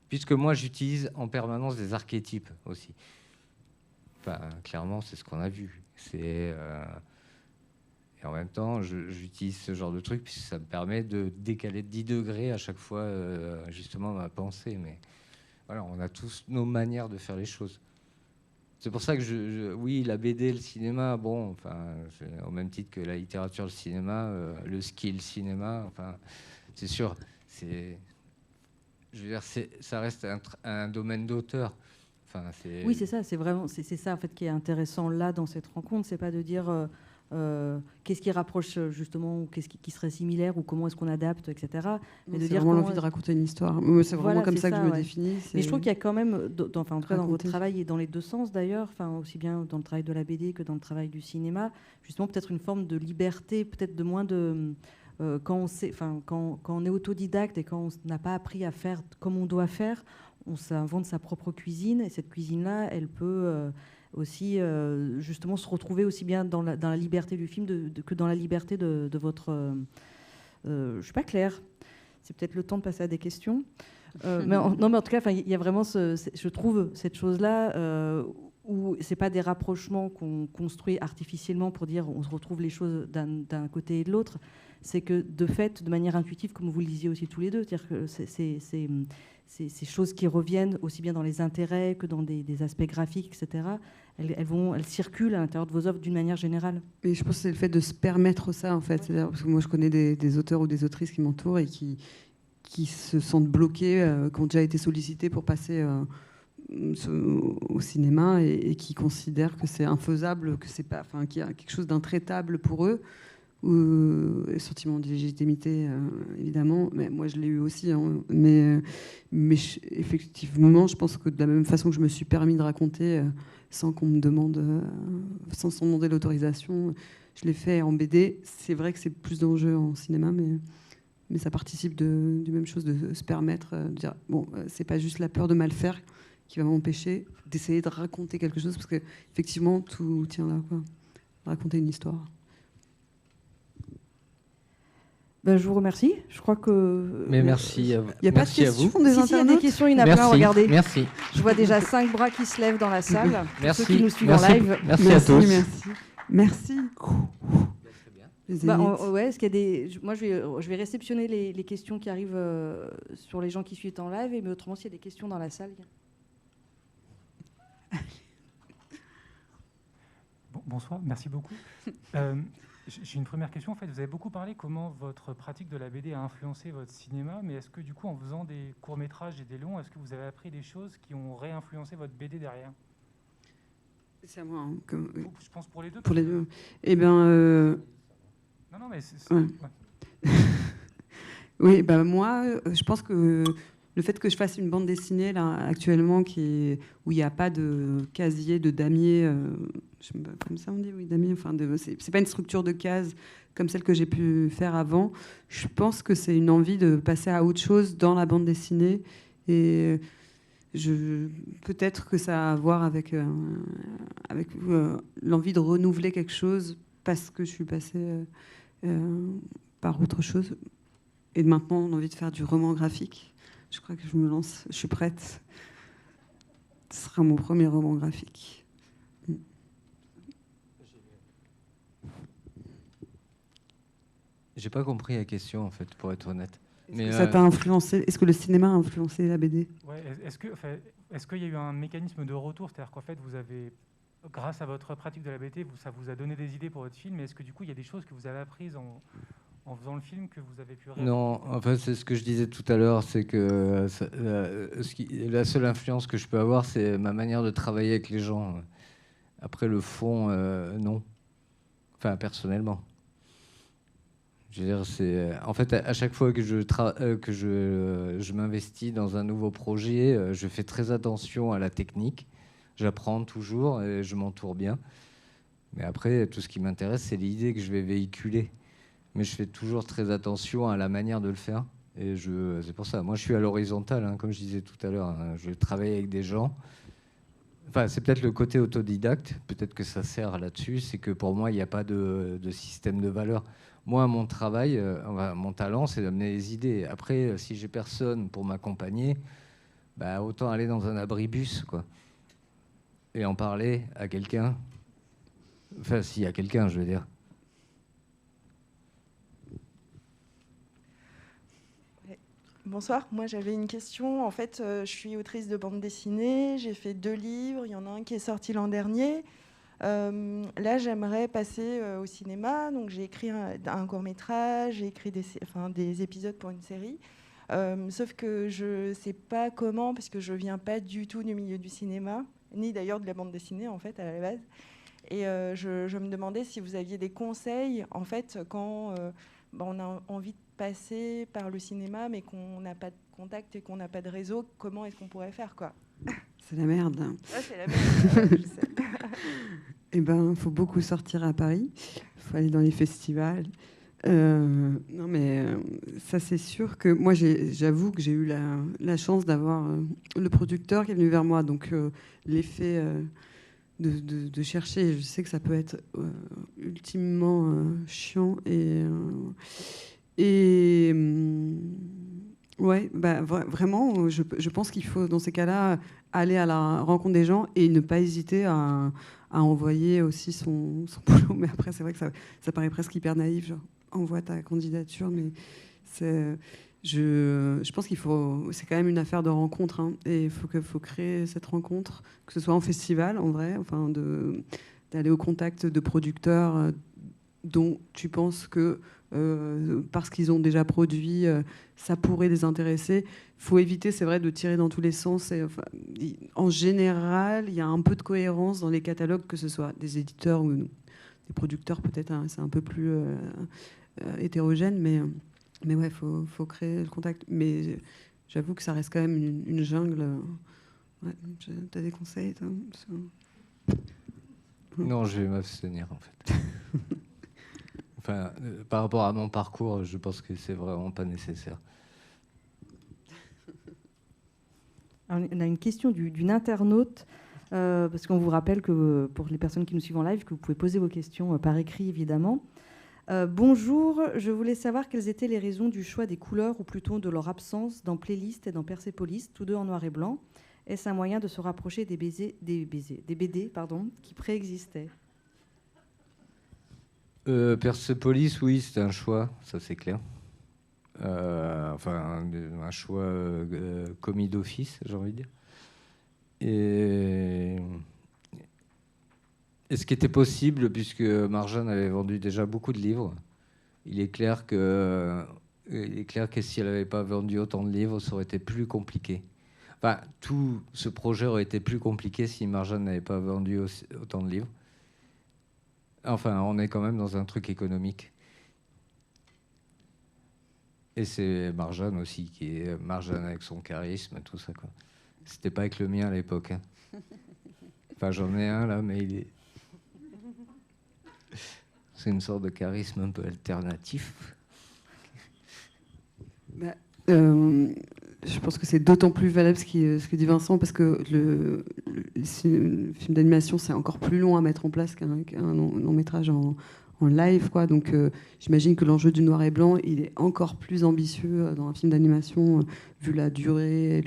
Puisque moi, j'utilise en permanence des archétypes aussi. Clairement, c'est ce qu'on a vu. Et en même temps, j'utilise ce genre de truc puisque ça me permet de décaler de 10 degrés à chaque fois, justement, ma pensée. Mais voilà, on a tous nos manières de faire les choses. C'est pour ça que oui, la BD, le cinéma, bon, au même titre que la littérature, le cinéma, le ski, le cinéma, c'est sûr, je veux dire, ça reste un domaine d'auteur. Oui, c'est ça, c'est ça en fait qui est intéressant là dans cette rencontre, c'est pas de dire qu'est-ce qui rapproche justement, ou qu'est-ce qui serait similaire, ou comment est-ce qu'on adapte, etc. Mais c'est vraiment l'envie de raconter une histoire. Moi, c'est vraiment comme ça que je me définis. Mais je trouve qu'il y a quand même, en tout cas dans votre travail et dans les deux sens d'ailleurs, aussi bien dans le travail de la BD que dans le travail du cinéma, justement peut-être une forme de liberté, peut-être de moins de... quand on est autodidacte et quand on n'a pas appris à faire comme on doit faire, on s'invente sa propre cuisine, et cette cuisine-là, elle peut aussi justement se retrouver aussi bien dans la liberté du film que dans la liberté de votre... je ne suis pas claire, c'est peut-être le temps de passer à des questions. Mais en tout cas, il y a vraiment, je trouve, cette chose-là où ce n'est pas des rapprochements qu'on construit artificiellement pour dire on se retrouve les choses d'un côté et de l'autre, c'est que de fait, de manière intuitive, comme vous le disiez aussi tous les deux, c'est-à-dire que ces choses qui reviennent aussi bien dans les intérêts que dans des aspects graphiques, etc., elles circulent à l'intérieur de vos œuvres d'une manière générale. Et je pense que c'est le fait de se permettre ça, en fait. Ouais. Parce que moi, je connais des auteurs ou des autrices qui m'entourent et qui se sentent bloqués, qui ont déjà été sollicités pour passer au cinéma et qui considèrent que c'est infaisable, que c'est pas, qu'il y a quelque chose d'intraitable pour eux. Le sentiment d'illégitimité, évidemment, mais moi je l'ai eu aussi, hein. Mais effectivement, je pense que de la même façon que je me suis permis de raconter sans qu'on me demande, sans demander l'autorisation, je l'ai fait en BD. C'est vrai que c'est plus d'enjeux en cinéma, mais ça participe du même chose, de se permettre de dire bon, c'est pas juste la peur de mal faire qui va m'empêcher d'essayer de raconter quelque chose, parce que effectivement tout tient là, quoi. Raconter une histoire. Je vous remercie. Je crois que... Mais merci à vous. Il n'y a pas de questions des internautes. Si, il y a des questions, il y en a plein. Regardez. Merci. Je vois déjà 5 bras qui se lèvent dans la salle. Merci. Ceux qui nous suivent en live. Merci à tous. Merci. Est-ce qu'il y a des... Moi, je vais réceptionner les questions qui arrivent sur les gens qui suivent en live. Mais autrement, s'il y a des questions dans la salle... Bonsoir, merci beaucoup. J'ai une première question. En fait, vous avez beaucoup parlé comment votre pratique de la BD a influencé votre cinéma, mais est-ce que du coup, en faisant des courts-métrages et des longs, est-ce que vous avez appris des choses qui ont réinfluencé votre BD derrière? C'est à moi. Hein, je pense pour les deux. Pour les deux. Eh bien... Non, mais c'est... Ouais. Ouais. Oui, moi, je pense que le fait que je fasse une bande dessinée là actuellement où il n'y a pas de casier, de damier, comme ça on dit, oui, damier. Enfin, c'est pas une structure de cases comme celle que j'ai pu faire avant. Je pense que c'est une envie de passer à autre chose dans la bande dessinée, et peut-être que ça a à voir avec l'envie de renouveler quelque chose parce que je suis passée par autre chose, et maintenant l'envie de faire du roman graphique. Je crois que je me lance, je suis prête. Ce sera mon premier roman graphique. J'ai pas compris la question, en fait, pour être honnête. Est-ce que ça t'a influencé? Est-ce que le cinéma a influencé la BD? Ouais, est-ce qu'il y a eu un mécanisme de retour? C'est-à-dire qu'en fait, vous avez, grâce à votre pratique de la BD, ça vous a donné des idées pour votre film, mais est-ce que du coup, il y a des choses que vous avez apprises en faisant le film que vous avez pu réaliser? Non, en fait, c'est ce que je disais tout à l'heure, c'est que la seule influence que je peux avoir, c'est ma manière de travailler avec les gens. Après, le fond, non. Enfin, personnellement. Je veux dire, en fait, à chaque fois que je m'investis dans un nouveau projet, je fais très attention à la technique. J'apprends toujours et je m'entoure bien. Mais après, tout ce qui m'intéresse, c'est l'idée que je vais véhiculer. Mais je fais toujours très attention à la manière de le faire. Et c'est pour ça. Moi, je suis à l'horizontale, hein, comme je disais tout à l'heure. Hein. Je travaille avec des gens. Enfin, c'est peut-être le côté autodidacte. Peut-être que ça sert là-dessus. C'est que pour moi, il n'y a pas de système de valeur. Moi, mon travail, mon talent, c'est d'amener les idées. Après, si j'ai personne pour m'accompagner, autant aller dans un abribus, quoi. Et en parler à quelqu'un. Enfin, s'il y a quelqu'un, je veux dire. Bonsoir, moi j'avais une question. En fait, je suis autrice de bande dessinée, j'ai fait 2 livres, il y en a un qui est sorti l'an dernier. Là, j'aimerais passer au cinéma, donc j'ai écrit un court-métrage, j'ai écrit des épisodes pour une série. Sauf que je ne sais pas comment, parce que je ne viens pas du tout du milieu du cinéma, ni d'ailleurs de la bande dessinée, en fait, à la base. Et je me demandais si vous aviez des conseils, en fait, quand on a envie de passer par le cinéma, mais qu'on n'a pas de contact et qu'on n'a pas de réseau, comment est-ce qu'on pourrait faire, quoi? C'est la merde. Ah, c'est la merde, je sais. Eh ben, il faut beaucoup sortir à Paris. Il faut aller dans les festivals. Non, mais ça, c'est sûr que moi, j'avoue que j'ai eu la chance d'avoir le producteur qui est venu vers moi. Donc, l'effet de chercher, je sais que ça peut être ultimement chiant. Ouais, bah, vraiment, je pense qu'il faut, dans ces cas-là, aller à la rencontre des gens et ne pas hésiter à envoyer aussi son boulot. Mais après, c'est vrai que ça paraît presque hyper naïf, genre, envoie ta candidature, mais je pense qu'il faut... C'est quand même une affaire de rencontre, hein, et il faut créer cette rencontre, que ce soit en festival, en vrai, enfin, d'aller au contact de producteurs dont tu penses que parce qu'ils ont déjà produit, ça pourrait les intéresser. Il faut éviter, c'est vrai, de tirer dans tous les sens. En général, il y a un peu de cohérence dans les catalogues, que ce soit des éditeurs ou des producteurs, peut-être, hein, c'est un peu plus hétérogène, mais ouais, faut créer le contact. Mais j'avoue que ça reste quand même une jungle. Ouais, t'as des conseils, toi? Non, je vais m'abstenir, en fait. Enfin, par rapport à mon parcours, je pense que c'est vraiment pas nécessaire. Alors, on a une question d'une internaute, parce qu'on vous rappelle que pour les personnes qui nous suivent en live, que vous pouvez poser vos questions par écrit, évidemment. Bonjour, je voulais savoir quelles étaient les raisons du choix des couleurs, ou plutôt de leur absence, dans Playlist et dans Persepolis, tous deux en noir et blanc. Est-ce un moyen de se rapprocher des BD qui préexistaient? Persepolis, oui, c'était un choix, ça c'est clair. Enfin, un choix commis d'office, j'ai envie de dire. Et ce qui était possible, puisque Marjane avait vendu déjà beaucoup de livres, il est clair que si elle n'avait pas vendu autant de livres, ça aurait été plus compliqué. Enfin, tout ce projet aurait été plus compliqué si Marjane n'avait pas vendu autant de livres. Enfin, on est quand même dans un truc économique. Et c'est Marjane aussi, qui est Marjane avec son charisme et tout ça, quoi. C'était pas avec le mien à l'époque, hein. Enfin, j'en ai un là, mais il est... C'est une sorte de charisme un peu alternatif. Bah, je pense que c'est d'autant plus valable ce que dit Vincent, parce que le film d'animation, c'est encore plus long à mettre en place qu'un long métrage en live, quoi. Donc j'imagine que l'enjeu du noir et blanc, il est encore plus ambitieux dans un film d'animation, vu la durée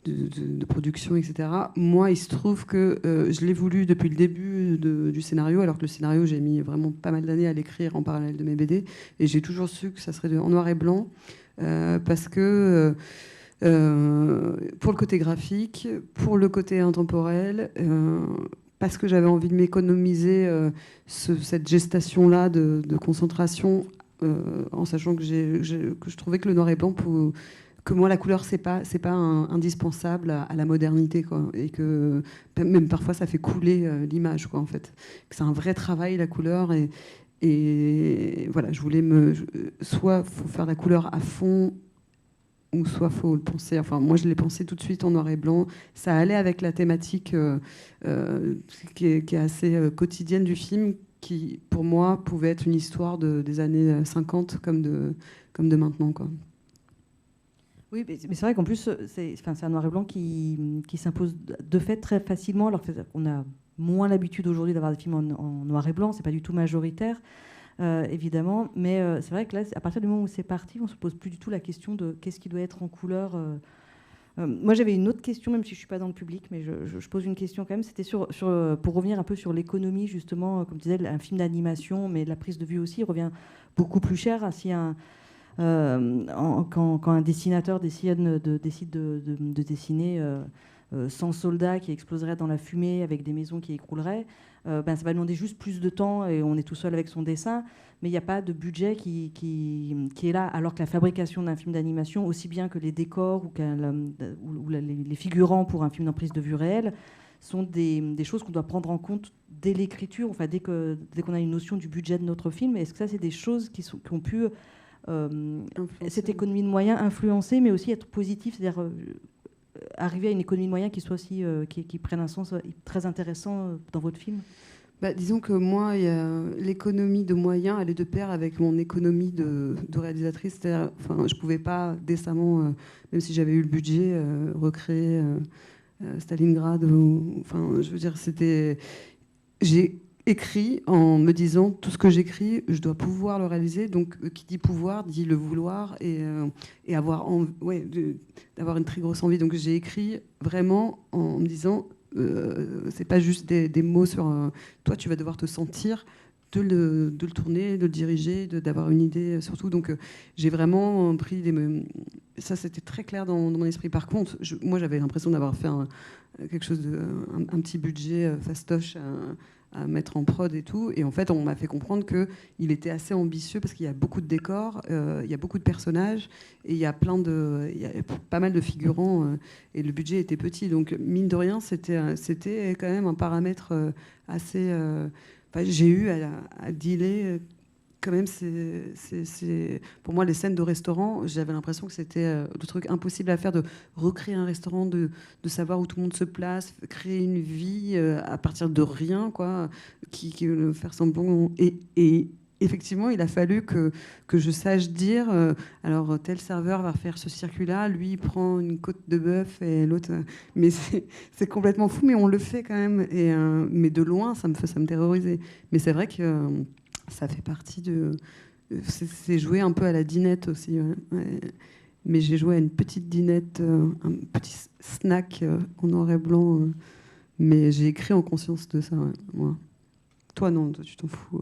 de production, etc. Moi, il se trouve que je l'ai voulu depuis le début du scénario, alors que le scénario, j'ai mis vraiment pas mal d'années à l'écrire en parallèle de mes BD, et j'ai toujours su que ça serait en noir et blanc, parce que pour le côté graphique, pour le côté intemporel, parce que j'avais envie de m'économiser cette gestation-là de concentration, en sachant que je trouvais que le noir et blanc, que moi la couleur c'est pas indispensable à la modernité, quoi, et que même parfois ça fait couler l'image, quoi, en fait. Que c'est un vrai travail, la couleur, et voilà, je voulais soit faut faire la couleur à fond, ou soit faut le penser. Enfin, moi, je l'ai pensé tout de suite en noir et blanc. Ça allait avec la thématique qui est assez quotidienne du film, qui, pour moi, pouvait être une histoire des années 50 comme de maintenant, quoi. Oui, mais c'est vrai qu'en plus, c'est un noir et blanc qui s'impose de fait très facilement, alors qu'on a moins l'habitude aujourd'hui d'avoir des films en noir et blanc. C'est pas du tout majoritaire. Évidemment, mais c'est vrai que là, à partir du moment où c'est parti, on se pose plus du tout la question de qu'est-ce qui doit être en couleur. Moi, j'avais une autre question, même si je suis pas dans le public, mais je pose une question quand même. C'était pour revenir un peu sur l'économie, justement, comme tu disais, un film d'animation, mais la prise de vue aussi revient beaucoup plus cher. Si quand un dessinateur décide de dessiner 100 soldats qui exploseraient dans la fumée avec des maisons qui écrouleraient, ça va demander juste plus de temps et on est tout seul avec son dessin, mais il n'y a pas de budget qui est là, alors que la fabrication d'un film d'animation, aussi bien que les décors ou les figurants pour un film en prise de vue réelle, sont des choses qu'on doit prendre en compte dès l'écriture, enfin dès qu'on a une notion du budget de notre film? Est-ce que ça, c'est des choses qui ont pu, cette économie de moyens, influencer, mais aussi être positive, c'est-à-dire arriver à une économie de moyens qui soit aussi, qui prenne un sens très intéressant dans votre film? Disons que moi, l'économie de moyens allait de pair avec mon économie de réalisatrice. C'est-à-dire, enfin, je ne pouvais pas décemment, même si j'avais eu le budget, recréer Stalingrad. Enfin, je veux dire, j'ai écrit en me disant tout ce que j'écris, je dois pouvoir le réaliser. Donc, qui dit pouvoir dit le vouloir et avoir d'avoir une très grosse envie. Donc, j'ai écrit vraiment en me disant. C'est pas juste des mots sur toi, tu vas devoir te sentir de le tourner, de le diriger, d'avoir une idée surtout. Donc j'ai vraiment pris ça, c'était très clair dans mon esprit. Par contre, moi j'avais l'impression d'avoir fait quelque chose un petit budget fastoche à mettre en prod et tout. Et en fait, on m'a fait comprendre qu'il était assez ambitieux parce qu'il y a beaucoup de décors, il y a beaucoup de personnages et il y a pas mal de figurants et le budget était petit. Donc, mine de rien, c'était quand même un paramètre assez... j'ai eu à dealer... Quand même, pour moi, les scènes de restaurant, j'avais l'impression que c'était le truc impossible à faire, de recréer un restaurant, de savoir où tout le monde se place, créer une vie à partir de rien, quoi, faire semblant. Et effectivement, il a fallu que je sache dire, alors tel serveur va faire ce circuit-là, lui il prend une côte de bœuf et l'autre... mais c'est complètement fou, mais on le fait quand même. Mais de loin, ça me terrorisait. Mais c'est vrai que... ça fait partie de... C'est joué un peu à la dinette aussi. Ouais. Mais j'ai joué à une petite dinette, un petit snack en noir et blanc. Mais j'ai écrit en conscience de ça, ouais, moi. Toi, non, toi, tu t'en fous.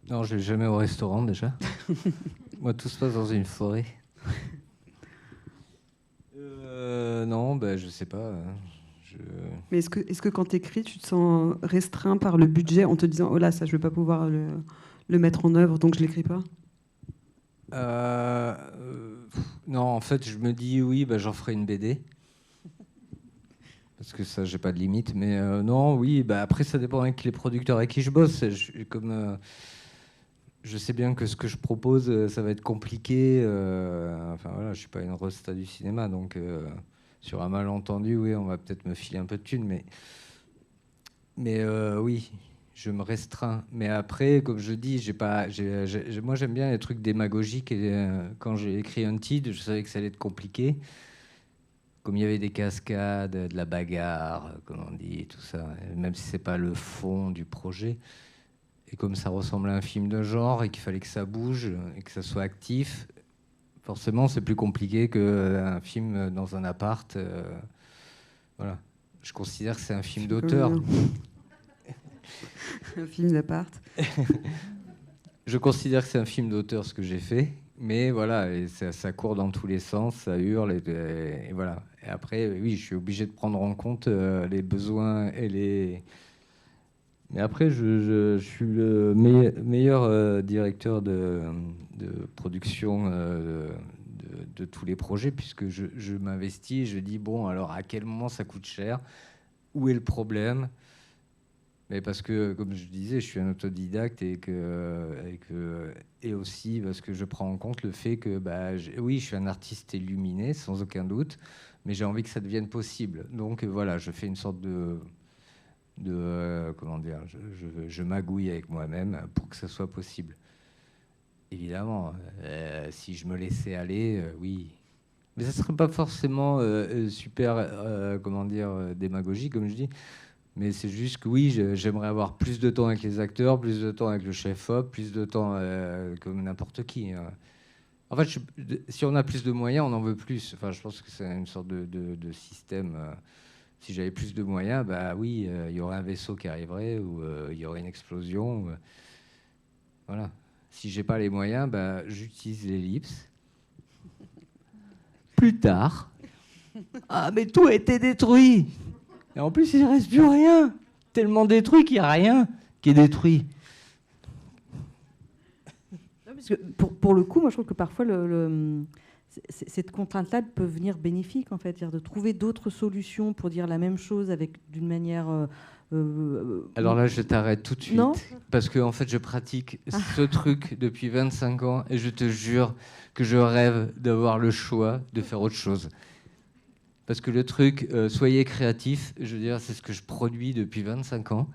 Non, je vais jamais au restaurant, déjà. Moi, tout se passe dans une forêt. Non, je sais pas... Mais est-ce que quand tu écris, tu te sens restreint par le budget en te disant « Oh là, ça, je ne vais pas pouvoir le mettre en œuvre, donc je ne l'écris pas » Non, en fait, je me dis « Oui, j'en ferai une BD. » Parce que ça, j'ai pas de limite. Mais non, oui, après, ça dépend avec les producteurs avec qui je bosse. Je sais bien que ce que je propose, ça va être compliqué. Enfin, voilà, je suis pas une rosta du cinéma, donc... sur un malentendu, oui, on va peut-être me filer un peu de thunes, mais oui, je me restreins. Mais après, comme je dis, moi j'aime bien les trucs démagogiques. Et quand j'ai écrit Hunted, je savais que ça allait être compliqué. Comme il y avait des cascades, de la bagarre, comme on dit, tout ça, même si c'est pas le fond du projet. Et comme ça ressemblait à un film de genre et qu'il fallait que ça bouge et que ça soit actif. Forcément, c'est plus compliqué qu'un film dans un appart. Voilà. Je considère que c'est un film d'auteur. Un film d'appart. Je considère que c'est un film d'auteur, ce que j'ai fait. Mais voilà, et ça court dans tous les sens, ça hurle. Et voilà. Et après, oui, je suis obligé de prendre en compte les besoins et les... Mais après, je suis le meilleur directeur de production de tous les projets, puisque je m'investis, je dis, bon, alors à quel moment ça coûte cher? Où est le problème? Mais parce que, comme je disais, je suis un autodidacte et aussi parce que je prends en compte le fait que, oui, je suis un artiste illuminé, sans aucun doute, mais j'ai envie que ça devienne possible. Donc voilà, je fais une sorte comment dire, je magouille avec moi-même pour que ça soit possible. Évidemment, si je me laissais aller, oui. Mais ça ne serait pas forcément super, comment dire, démagogique, comme je dis. Mais c'est juste que oui, j'aimerais avoir plus de temps avec les acteurs, plus de temps avec le chef-op, plus de temps comme n'importe qui. En fait, si on a plus de moyens, on en veut plus. Enfin, je pense que c'est une sorte de système... Si j'avais plus de moyens, oui, il y aurait un vaisseau qui arriverait ou il y aurait une explosion. Voilà. Si j'ai pas les moyens, j'utilise l'ellipse. Plus tard. Ah, mais tout a été détruit. Et en plus, il ne reste plus rien. Tellement détruit qu'il n'y a rien qui est détruit. Non, parce que pour le coup, moi, je trouve que parfois, cette contrainte-là peut venir bénéfique, en fait, c'est-à-dire de trouver d'autres solutions pour dire la même chose d'une manière... Alors là, je t'arrête tout de suite. Non, parce que en fait, je pratique ce truc depuis 25 ans et je te jure que je rêve d'avoir le choix de faire autre chose. Parce que le truc, soyez créatif, je veux dire, c'est ce que je produis depuis 25 ans.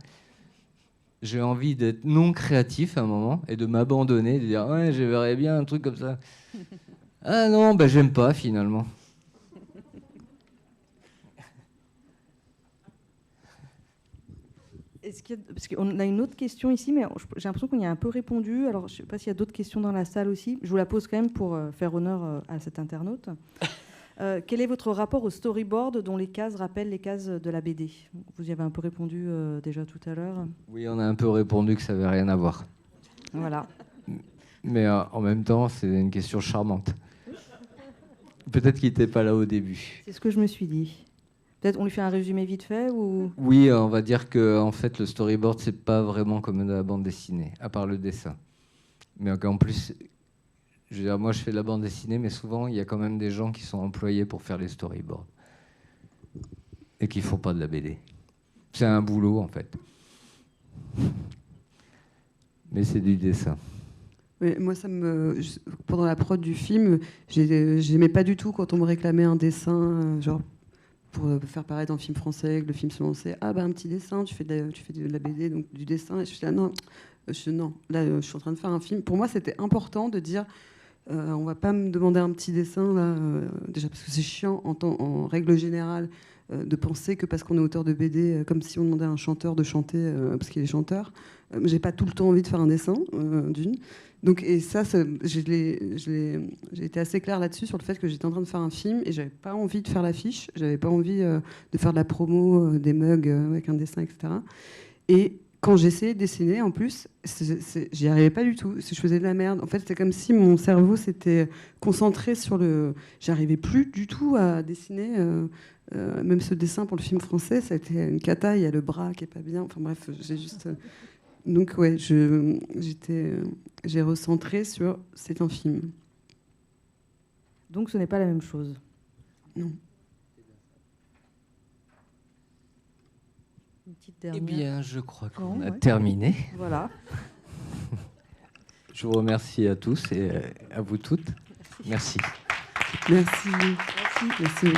J'ai envie d'être non créatif à un moment et de m'abandonner, de dire ouais, je verrais bien un truc comme ça. Ah non, bah j'aime pas finalement. Parce qu'on a une autre question ici, mais j'ai l'impression qu'on y a un peu répondu. Alors, je ne sais pas s'il y a d'autres questions dans la salle aussi. Je vous la pose quand même pour faire honneur à cet internaute. Quel est votre rapport au storyboard dont les cases rappellent les cases de la BD? Vous y avez un peu répondu déjà tout à l'heure. Oui, on a un peu répondu que ça n'avait rien à voir. Voilà. Mais en même temps, c'est une question charmante. Peut-être qu'il n'était pas là au début. C'est ce que je me suis dit. Peut-être on lui fait un résumé vite fait ou... Oui, on va dire que en fait, le storyboard, c'est pas vraiment comme de la bande dessinée, à part le dessin. Mais en plus, je veux dire, moi, je fais de la bande dessinée, mais souvent, il y a quand même des gens qui sont employés pour faire les storyboards et qui font pas de la BD. C'est un boulot, en fait. Mais c'est du dessin. Oui, moi, pendant la prod du film, j'aimais pas du tout quand on me réclamait un dessin, genre pour faire pareil dans le film français, que le film se lançait. Ah bah un petit dessin, tu fais de la BD, donc du dessin. Et je suis là, non, là, je suis en train de faire un film. Pour moi, c'était important de dire, on va pas me demander un petit dessin là, déjà parce que c'est chiant en règle générale de penser que parce qu'on est auteur de BD, comme si on demandait à un chanteur de chanter parce qu'il est chanteur. J'ai pas tout le temps envie de faire un dessin d'une. Donc, et ça j'ai été assez claire là-dessus sur le fait que j'étais en train de faire un film et j'avais pas envie de faire l'affiche, j'avais pas envie de faire de la promo, des mugs avec un dessin, etc. Et quand j'essayais de dessiner, en plus, j'y arrivais pas du tout. Je faisais de la merde. En fait, c'était comme si mon cerveau s'était concentré sur le... J'arrivais plus du tout à dessiner. Même ce dessin pour le film français, ça a été une cata. Il y a le bras qui est pas bien. Enfin bref, j'ai juste... Donc ouais, j'ai recentré sur c'est un film. Donc ce n'est pas la même chose. Non. Une petite dernière. Eh bien, je crois qu'on a terminé. Voilà. Je vous remercie à tous et à vous toutes. Merci. Merci. Merci. Merci.